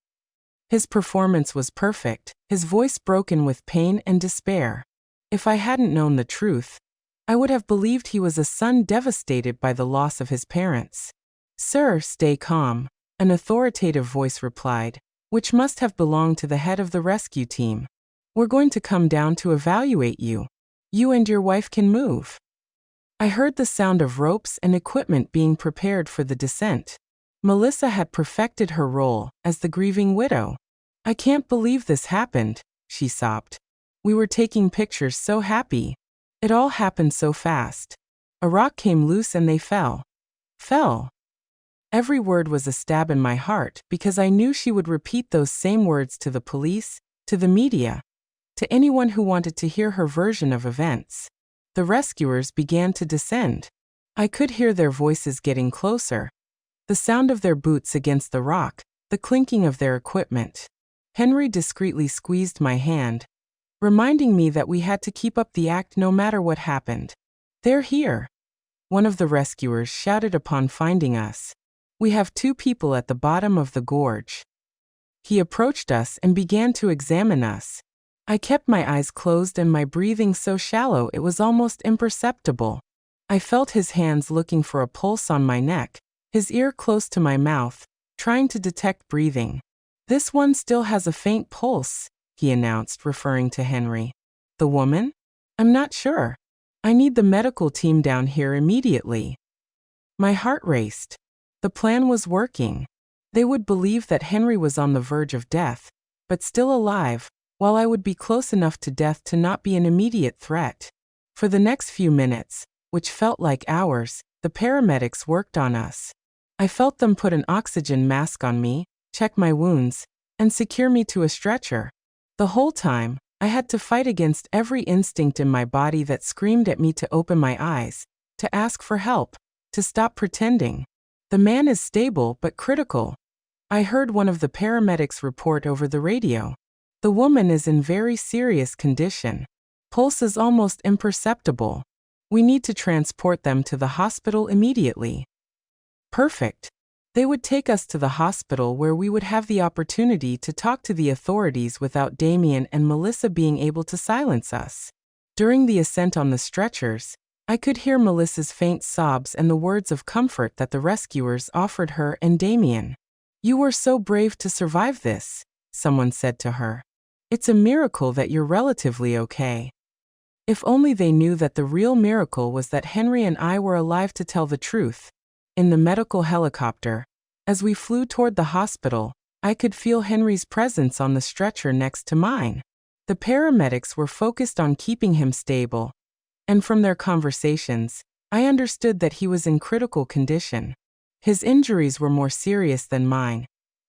His performance was perfect, his voice broken with pain and despair. If I hadn't known the truth, I would have believed he was a son devastated by the loss of his parents. Sir, stay calm, an authoritative voice replied, which must have belonged to the head of the rescue team. We're going to come down to evaluate you. You and your wife can move. I heard the sound of ropes and equipment being prepared for the descent. Melissa had perfected her role as the grieving widow. I can't believe this happened, she sobbed. We were taking pictures so happy. It all happened so fast. A rock came loose and they fell. Fell. Every word was a stab in my heart because I knew she would repeat those same words to the police, to the media, to anyone who wanted to hear her version of events. The rescuers began to descend. I could hear their voices getting closer. The sound of their boots against the rock, the clinking of their equipment. Henry discreetly squeezed my hand, reminding me that we had to keep up the act no matter what happened. They're here, one of the rescuers shouted upon finding us. We have 2 people at the bottom of the gorge. He approached us and began to examine us. I kept my eyes closed and my breathing so shallow it was almost imperceptible. I felt his hands looking for a pulse on my neck, his ear close to my mouth, trying to detect breathing. This one still has a faint pulse, he announced, referring to Henry. The woman? I'm not sure. I need the medical team down here immediately. My heart raced. The plan was working. They would believe that Henry was on the verge of death, but still alive, while I would be close enough to death to not be an immediate threat. For the next few minutes, which felt like hours, the paramedics worked on us. I felt them put an oxygen mask on me, check my wounds, and secure me to a stretcher. The whole time, I had to fight against every instinct in my body that screamed at me to open my eyes, to ask for help, to stop pretending. The man is stable but critical, I heard one of the paramedics report over the radio. The woman is in very serious condition. Pulse is almost imperceptible. We need to transport them to the hospital immediately. Perfect. They would take us to the hospital where we would have the opportunity to talk to the authorities without Damien and Melissa being able to silence us. During the ascent on the stretchers, I could hear Melissa's faint sobs and the words of comfort that the rescuers offered her and Damien. "You were so brave to survive this," someone said to her. "It's a miracle that you're relatively okay." If only they knew that the real miracle was that Henry and I were alive to tell the truth. In the medical helicopter, as we flew toward the hospital, I could feel Henry's presence on the stretcher next to mine. The paramedics were focused on keeping him stable, and from their conversations, I understood that he was in critical condition. His injuries were more serious than mine,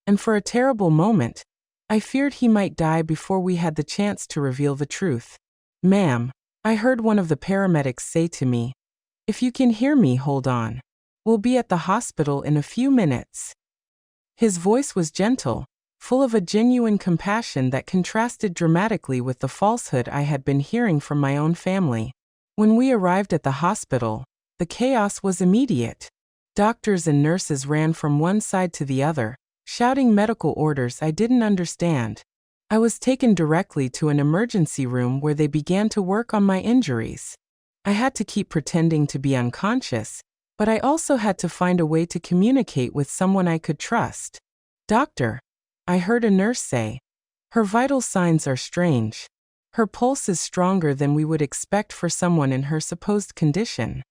and for a terrible moment, I feared he might die before we had the chance to reveal the truth. "Ma'am," I heard one of the paramedics say to me, "if you can hear me, hold on. We'll be at the hospital in a few minutes." His voice was gentle, full of a genuine compassion that contrasted dramatically with the falsehood I had been hearing from my own family. When we arrived at the hospital, the chaos was immediate. Doctors and nurses ran from one side to the other, shouting medical orders I didn't understand. I was taken directly to an emergency room where they began to work on my injuries. I had to keep pretending to be unconscious, but I also had to find a way to communicate with someone I could trust. "Doctor," I heard a nurse say, "her vital signs are strange. Her pulse is stronger than we would expect for someone in her supposed condition."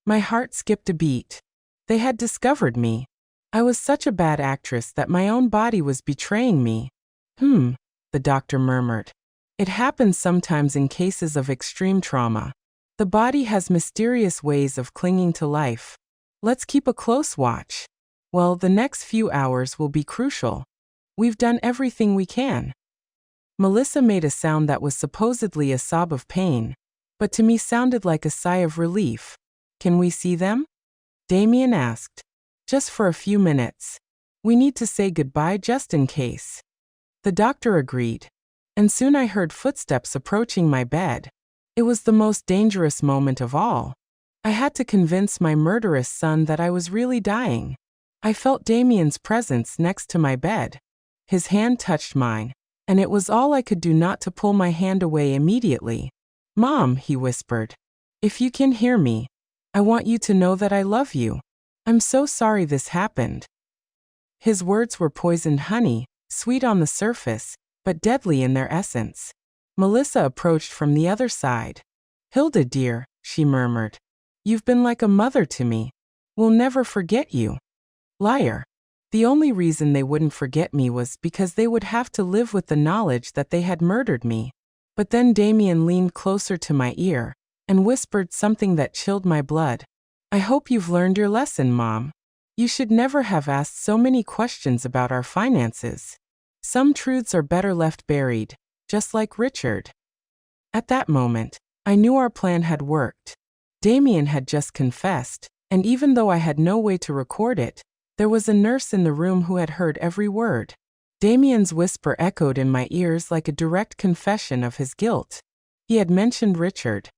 My heart skipped a beat. They had discovered me. I was such a bad actress that my own body was betraying me. The doctor murmured. "It happens sometimes in cases of extreme trauma. The body has mysterious ways of clinging to life. Let's keep a close watch. Well, the next few hours will be crucial. We've done everything we can." Melissa made a sound that was supposedly a sob of pain, but to me sounded like a sigh of relief. "Can we see them?" Damien asked. "Just for a few minutes. We need to say goodbye just in case." The doctor agreed, and soon I heard footsteps approaching my bed. It was the most dangerous moment of all. I had to convince my murderous son that I was really dying. I felt Damien's presence next to my bed. His hand touched mine, and it was all I could do not to pull my hand away immediately. "Mom," he whispered, "if you can hear me, I want you to know that I love you. I'm so sorry this happened." His words were poisoned honey, sweet on the surface, but deadly in their essence. Melissa approached from the other side. "Hilda, dear," she murmured, "you've been like a mother to me. We'll never forget you." Liar. The only reason they wouldn't forget me was because they would have to live with the knowledge that they had murdered me. But then Damien leaned closer to my ear and whispered something that chilled my blood. "I hope you've learned your lesson, Mom. You should never have asked so many questions about our finances. Some truths are better left buried, just like Richard." At that moment, I knew our plan had worked. Damien had just confessed, and even though I had no way to record it, there was a nurse in the room who had heard every word. Damien's whisper echoed in my ears like a direct confession of his guilt. He had mentioned Richard.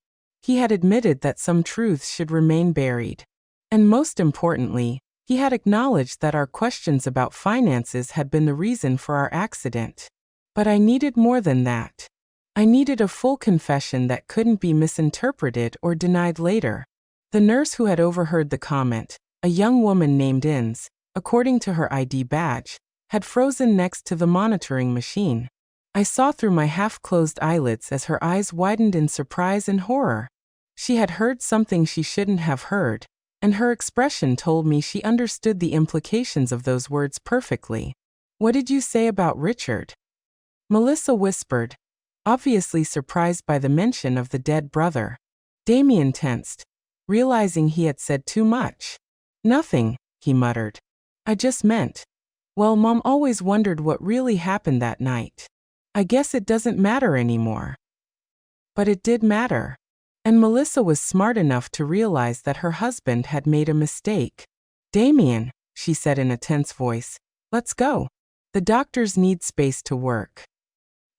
He had admitted that some truths should remain buried. And most importantly, he had acknowledged that our questions about finances had been the reason for our accident. But I needed more than that. I needed a full confession that couldn't be misinterpreted or denied later. The nurse who had overheard the comment, a young woman named Inns, according to her ID badge, had frozen next to the monitoring machine. I saw through my half-closed eyelids as her eyes widened in surprise and horror. She had heard something she shouldn't have heard, and her expression told me she understood the implications of those words perfectly. "What did you say about Richard?" Melissa whispered, obviously surprised by the mention of the dead brother. Damien tensed, realizing he had said too much. "Nothing," he muttered. "I just meant, well, Mom always wondered what really happened that night. I guess it doesn't matter anymore." But it did matter. And Melissa was smart enough to realize that her husband had made a mistake. "Damien," she said in a tense voice, "let's go. The doctors need space to work."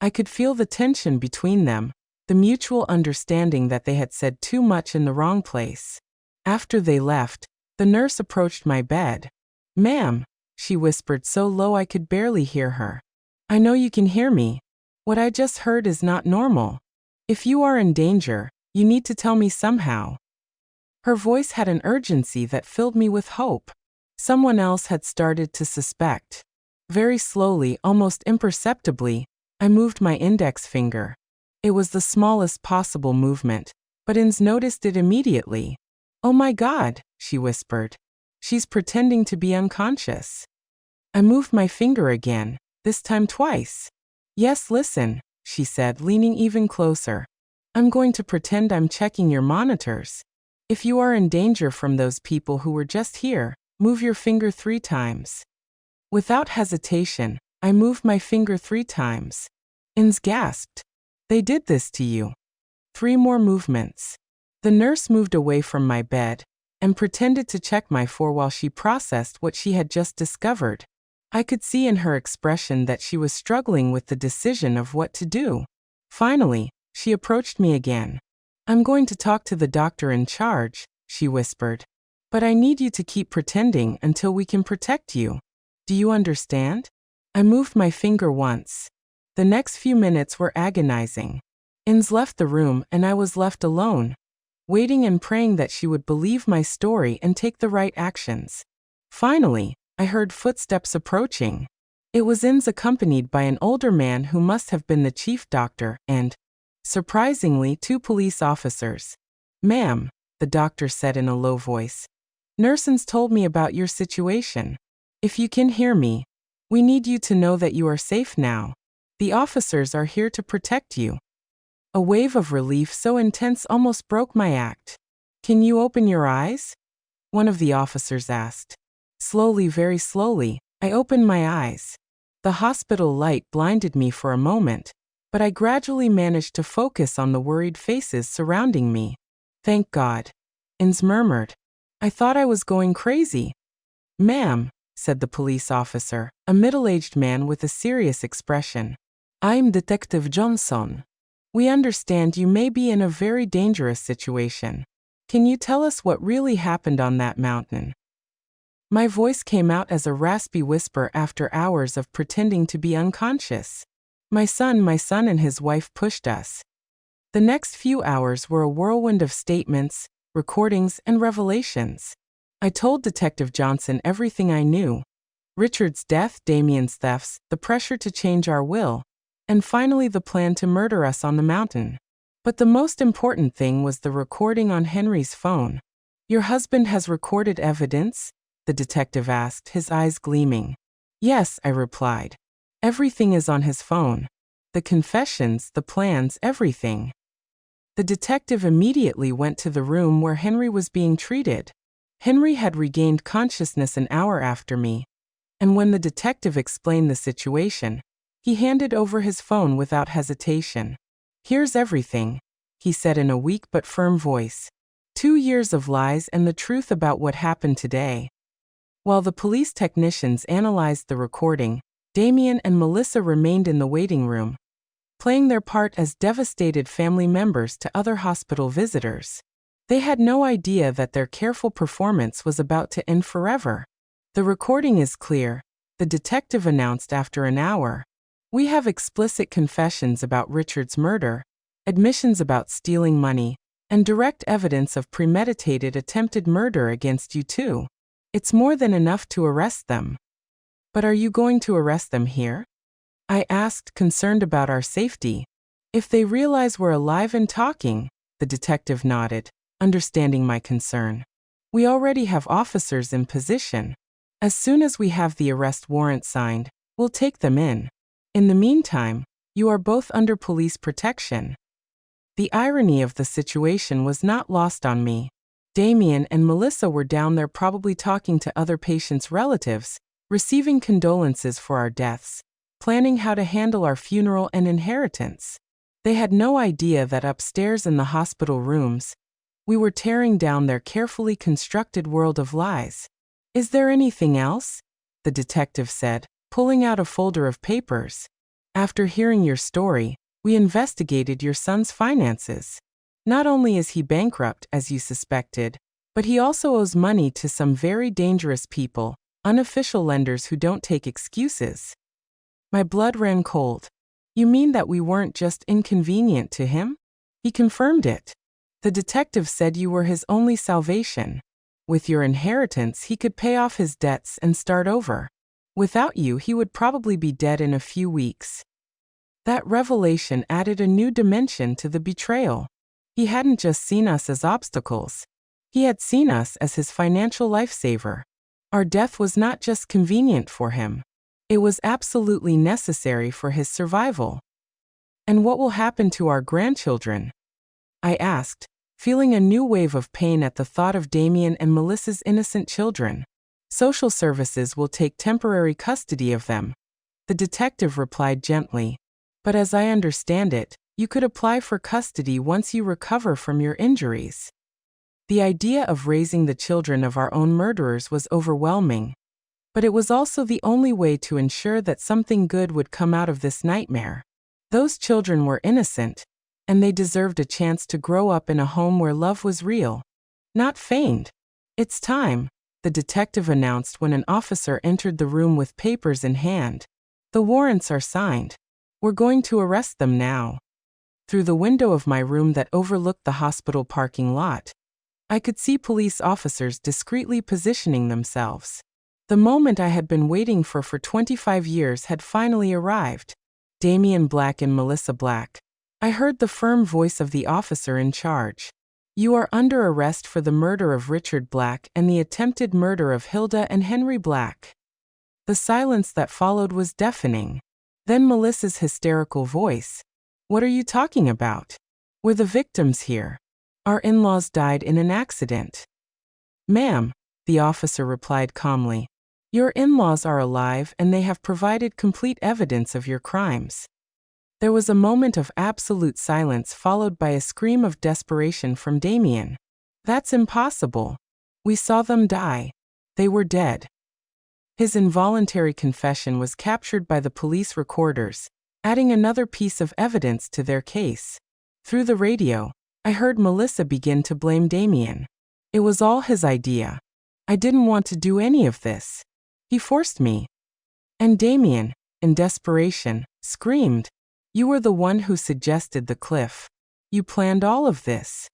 I could feel the tension between them, the mutual understanding that they had said too much in the wrong place. After they left, the nurse approached my bed. "Ma'am," she whispered so low I could barely hear her, "I know you can hear me. What I just heard is not normal. If you are in danger, you need to tell me somehow." Her voice had an urgency that filled me with hope. Someone else had started to suspect. Very slowly, almost imperceptibly, I moved my index finger. It was the smallest possible movement, but Inns noticed it immediately. "Oh my God," she whispered. "She's pretending to be unconscious." I moved my finger again, this time twice. "Yes, listen," she said, leaning even closer. "I'm going to pretend I'm checking your monitors. If you are in danger from those people who were just here, move your finger 3 times." Without hesitation, I moved my finger 3 times. Inns gasped. "They did this to you." 3 more movements. The nurse moved away from my bed and pretended to check my fore while she processed what she had just discovered. I could see in her expression that she was struggling with the decision of what to do. Finally, she approached me again. "I'm going to talk to the doctor in charge," she whispered. "But I need you to keep pretending until we can protect you. Do you understand?" I moved my finger once. The next few minutes were agonizing. Inns left the room and I was left alone, waiting and praying that she would believe my story and take the right actions. Finally, I heard footsteps approaching. It was Inns accompanied by an older man who must have been the chief doctor and, surprisingly, 2 police officers. "Ma'am," the doctor said in a low voice, "Nurse told me about your situation. If you can hear me, we need you to know that you are safe now. The officers are here to protect you." A wave of relief so intense almost broke my act. "Can you open your eyes?" one of the officers asked. Slowly, very slowly, I opened my eyes. The hospital light blinded me for a moment, but I gradually managed to focus on the worried faces surrounding me. "Thank God," Inns murmured. "I thought I was going crazy." "Ma'am," said the police officer, a middle-aged man with a serious expression, "I'm Detective Johnson. We understand you may be in a very dangerous situation. Can you tell us what really happened on that mountain? My voice came out as a raspy whisper after hours of pretending to be unconscious. My son and his wife pushed us. The next few hours were a whirlwind of statements, recordings, and revelations. I told Detective Johnson everything I knew. Richard's death, Damien's thefts, the pressure to change our will, and finally the plan to murder us on the mountain. But the most important thing was the recording on Henry's phone. Your husband has recorded evidence? The detective asked, his eyes gleaming. Yes, I replied. Everything is on his phone. The confessions, the plans, everything. The detective immediately went to the room where Henry was being treated. Henry had regained consciousness an hour after me, and when the detective explained the situation, he handed over his phone without hesitation. Here's everything, he said in a weak but firm voice. 2 years of lies and the truth about what happened today. While the police technicians analyzed the recording, Damien and Melissa remained in the waiting room, playing their part as devastated family members to other hospital visitors. They had no idea that their careful performance was about to end forever. The recording is clear, the detective announced after an hour. We have explicit confessions about Richard's murder, admissions about stealing money, and direct evidence of premeditated attempted murder against you too. It's more than enough to arrest them. But are you going to arrest them here? I asked, concerned about our safety. If they realize we're alive and talking, the detective nodded, understanding my concern. We already have officers in position. As soon as we have the arrest warrant signed, we'll take them in. In the meantime, you are both under police protection. The irony of the situation was not lost on me. Damien and Melissa were down there probably talking to other patients' relatives, receiving condolences for our deaths, planning how to handle our funeral and inheritance. They had no idea that upstairs in the hospital rooms, we were tearing down their carefully constructed world of lies. Is there anything else? The detective said, pulling out a folder of papers. After hearing your story, we investigated your son's finances. Not only is he bankrupt, as you suspected, but he also owes money to some very dangerous people, unofficial lenders who don't take excuses. My blood ran cold. You mean that we weren't just inconvenient to him? He confirmed it. The detective said you were his only salvation. With your inheritance, he could pay off his debts and start over. Without you, he would probably be dead in a few weeks. That revelation added a new dimension to the betrayal. He hadn't just seen us as obstacles. He had seen us as his financial lifesaver. Our death was not just convenient for him. It was absolutely necessary for his survival. And what will happen to our grandchildren? I asked, feeling a new wave of pain at the thought of Damien and Melissa's innocent children. Social services will take temporary custody of them. The detective replied gently. But as I understand it, you could apply for custody once you recover from your injuries. The idea of raising the children of our own murderers was overwhelming, but it was also the only way to ensure that something good would come out of this nightmare. Those children were innocent, and they deserved a chance to grow up in a home where love was real, not feigned. It's time, the detective announced when an officer entered the room with papers in hand. The warrants are signed. We're going to arrest them now. Through the window of my room that overlooked the hospital parking lot, I could see police officers discreetly positioning themselves. The moment I had been waiting for 25 years had finally arrived. Damien Black and Melissa Black. I heard the firm voice of the officer in charge. You are under arrest for the murder of Richard Black and the attempted murder of Hilda and Henry Black. The silence that followed was deafening. Then Melissa's hysterical voice. What are you talking about? We're the victims here. Our in-laws died in an accident. Ma'am, the officer replied calmly. Your in-laws are alive and they have provided complete evidence of your crimes. There was a moment of absolute silence followed by a scream of desperation from Damien. That's impossible. We saw them die. They were dead. His involuntary confession was captured by the police recorders, adding another piece of evidence to their case. Through the radio, I heard Melissa begin to blame Damien. It was all his idea. I didn't want to do any of this. He forced me. And Damien, in desperation, screamed, "You were the one who suggested the cliff. You planned all of this."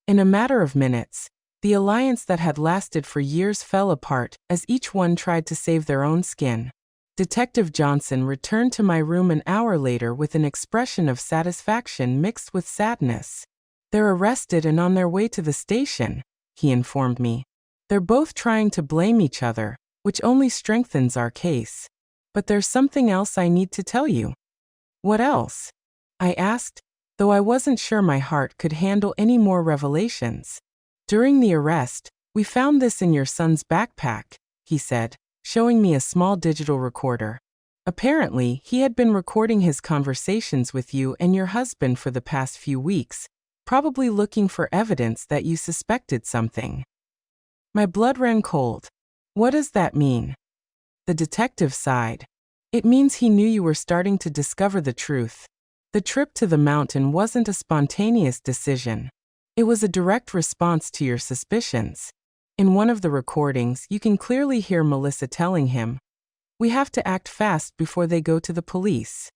In a matter of minutes, the alliance that had lasted for years fell apart as each one tried to save their own skin. Detective Johnson returned to my room an hour later with an expression of satisfaction mixed with sadness. "They're arrested and on their way to the station," he informed me. "They're both trying to blame each other, which only strengthens our case. But there's something else I need to tell you." "What else?" I asked, though I wasn't sure my heart could handle any more revelations. "During the arrest, we found this in your son's backpack," he said, showing me a small digital recorder. "Apparently, he had been recording his conversations with you and your husband for the past few weeks, probably looking for evidence that you suspected something." My blood ran cold. "What does that mean?" The detective sighed. "It means he knew you were starting to discover the truth. The trip to the mountain wasn't a spontaneous decision. It was a direct response to your suspicions. In one of the recordings, you can clearly hear Melissa telling him, 'We have to act fast before they go to the police.'"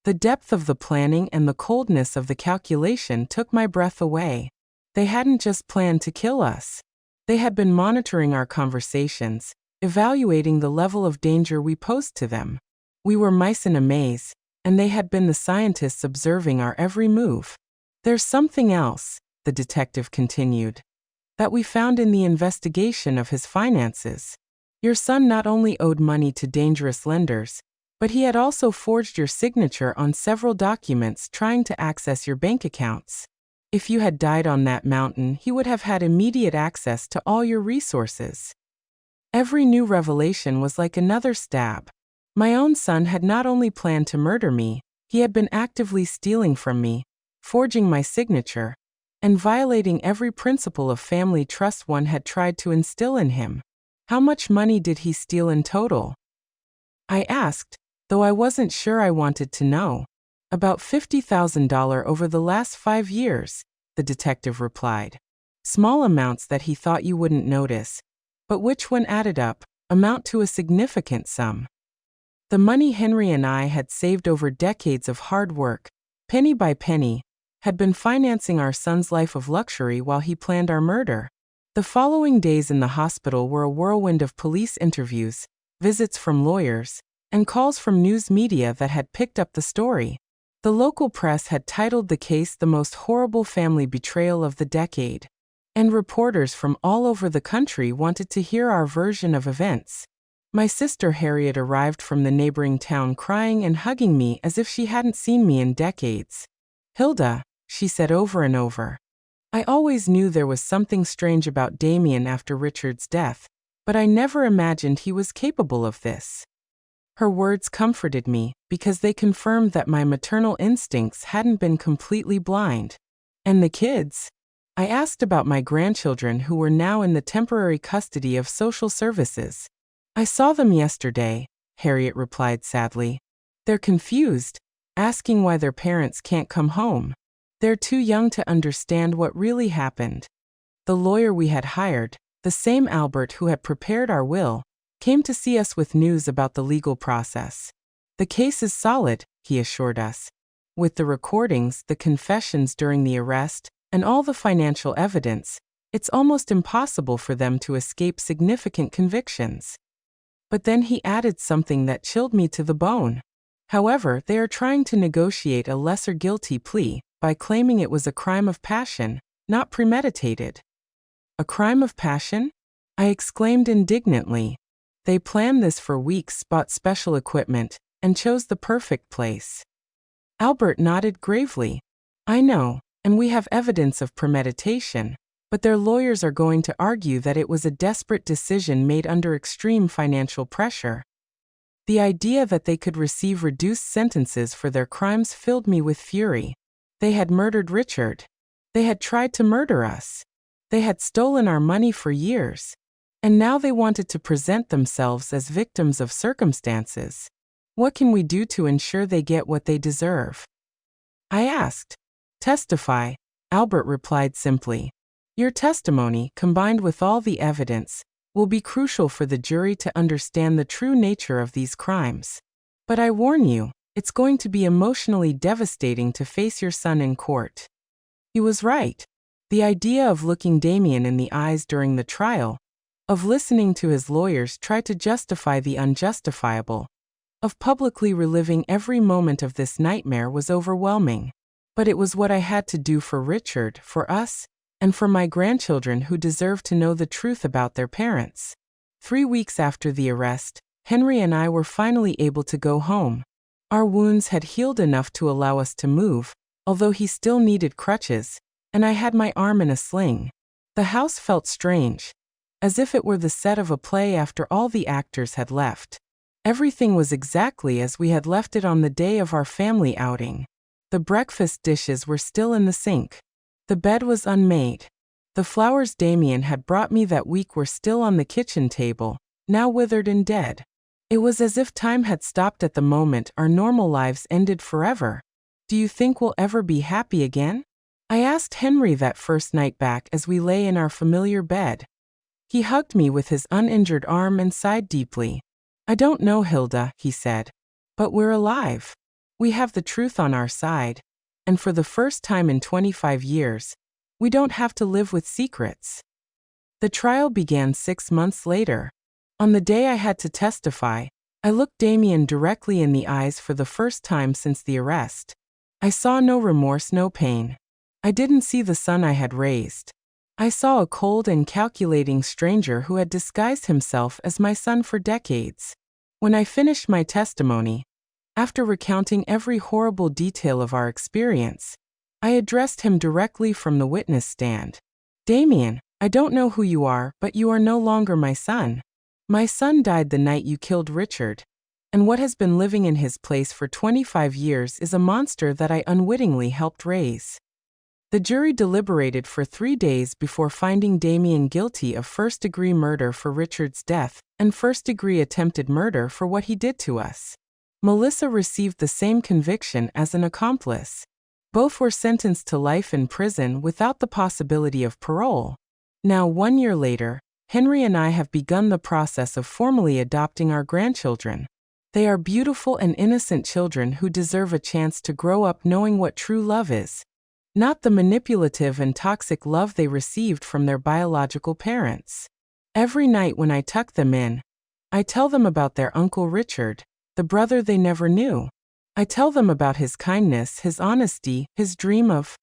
The depth of the planning and the coldness of the calculation took my breath away. They hadn't just planned to kill us. They had been monitoring our conversations, evaluating the level of danger we posed to them. We were mice in a maze, and they had been the scientists observing our every move. "There's something else," the detective continued, "that we found in the investigation of his finances. Your son not only owed money to dangerous lenders, but he had also forged your signature on several documents trying to access your bank accounts. If you had died on that mountain, he would have had immediate access to all your resources." Every new revelation was like another stab. My own son had not only planned to murder me, he had been actively stealing from me, forging my signature, and violating every principle of family trust one had tried to instill in him. "How much money did he steal in total?" I asked, though I wasn't sure I wanted to know. "About $50,000 over the last 5 years, the detective replied. "Small amounts that he thought you wouldn't notice, but which, when added up, amount to a significant sum. The money Henry and I had saved over decades of hard work, penny by penny, had been financing our son's life of luxury while he planned our murder." The following days in the hospital were a whirlwind of police interviews, visits from lawyers, and calls from news media that had picked up the story. The local press had titled the case the most horrible family betrayal of the decade, and reporters from all over the country wanted to hear our version of events. My sister Harriet arrived from the neighboring town crying and hugging me as if she hadn't seen me in decades. "Hilda," she said over and over, "I always knew there was something strange about Damien after Richard's death, but I never imagined he was capable of this." Her words comforted me because they confirmed that my maternal instincts hadn't been completely blind. "And the kids?" I asked about my grandchildren who were now in the temporary custody of social services. "I saw them yesterday," Harriet replied sadly. "They're confused, asking why their parents can't come home. They're too young to understand what really happened." The lawyer we had hired, the same Albert who had prepared our will, came to see us with news about the legal process. "The case is solid," he assured us. "With the recordings, the confessions during the arrest, and all the financial evidence, it's almost impossible for them to escape significant convictions." But then he added something that chilled me to the bone. "However, they are trying to negotiate a lesser guilty plea by claiming it was a crime of passion, not premeditated." "A crime of passion?" I exclaimed indignantly. "They planned this for weeks, bought special equipment, and chose the perfect place." Albert nodded gravely. "I know, and we have evidence of premeditation, but their lawyers are going to argue that it was a desperate decision made under extreme financial pressure." The idea that they could receive reduced sentences for their crimes filled me with fury. They had murdered Richard. They had tried to murder us. They had stolen our money for years. And now they wanted to present themselves as victims of circumstances. "What can we do to ensure they get what they deserve?" I asked. Testify, Albert replied simply. Your testimony, combined with all the evidence, will be crucial for the jury to understand the true nature of these crimes. But I warn you, it's going to be emotionally devastating to face your son in court. He was right. The idea of looking Damien in the eyes during the trial, of listening to his lawyers try to justify the unjustifiable, of publicly reliving every moment of this nightmare was overwhelming. But it was what I had to do for Richard, for us, and for my grandchildren who deserve to know the truth about their parents. 3 weeks after the arrest, Henry and I were finally able to go home. Our wounds had healed enough to allow us to move, although he still needed crutches, and I had my arm in a sling. The house felt strange, as if it were the set of a play after all the actors had left. Everything was exactly as we had left it on the day of our family outing. The breakfast dishes were still in the sink. The bed was unmade. The flowers Damien had brought me that week were still on the kitchen table, now withered and dead. It was as if time had stopped at the moment our normal lives ended forever. Do you think we'll ever be happy again? I asked Henry that first night back as we lay in our familiar bed. He hugged me with his uninjured arm and sighed deeply. I don't know, Hilda, he said. But we're alive. We have the truth on our side. And for the first time in 25 years, we don't have to live with secrets. The trial began 6 months later. On the day I had to testify, I looked Damien directly in the eyes for the first time since the arrest. I saw no remorse, no pain. I didn't see the son I had raised. I saw a cold and calculating stranger who had disguised himself as my son for decades. When I finished my testimony, after recounting every horrible detail of our experience, I addressed him directly from the witness stand. Damien, I don't know who you are, but you are no longer my son. My son died the night you killed Richard, and what has been living in his place for 25 years is a monster that I unwittingly helped raise. The jury deliberated for 3 days before finding Damien guilty of first-degree murder for Richard's death and first-degree attempted murder for what he did to us. Melissa received the same conviction as an accomplice. Both were sentenced to life in prison without the possibility of parole. Now, 1 year later, Henry and I have begun the process of formally adopting our grandchildren. They are beautiful and innocent children who deserve a chance to grow up knowing what true love is, not the manipulative and toxic love they received from their biological parents. Every night when I tuck them in, I tell them about their Uncle Richard, the brother they never knew. I tell them about his kindness, his honesty, his dream of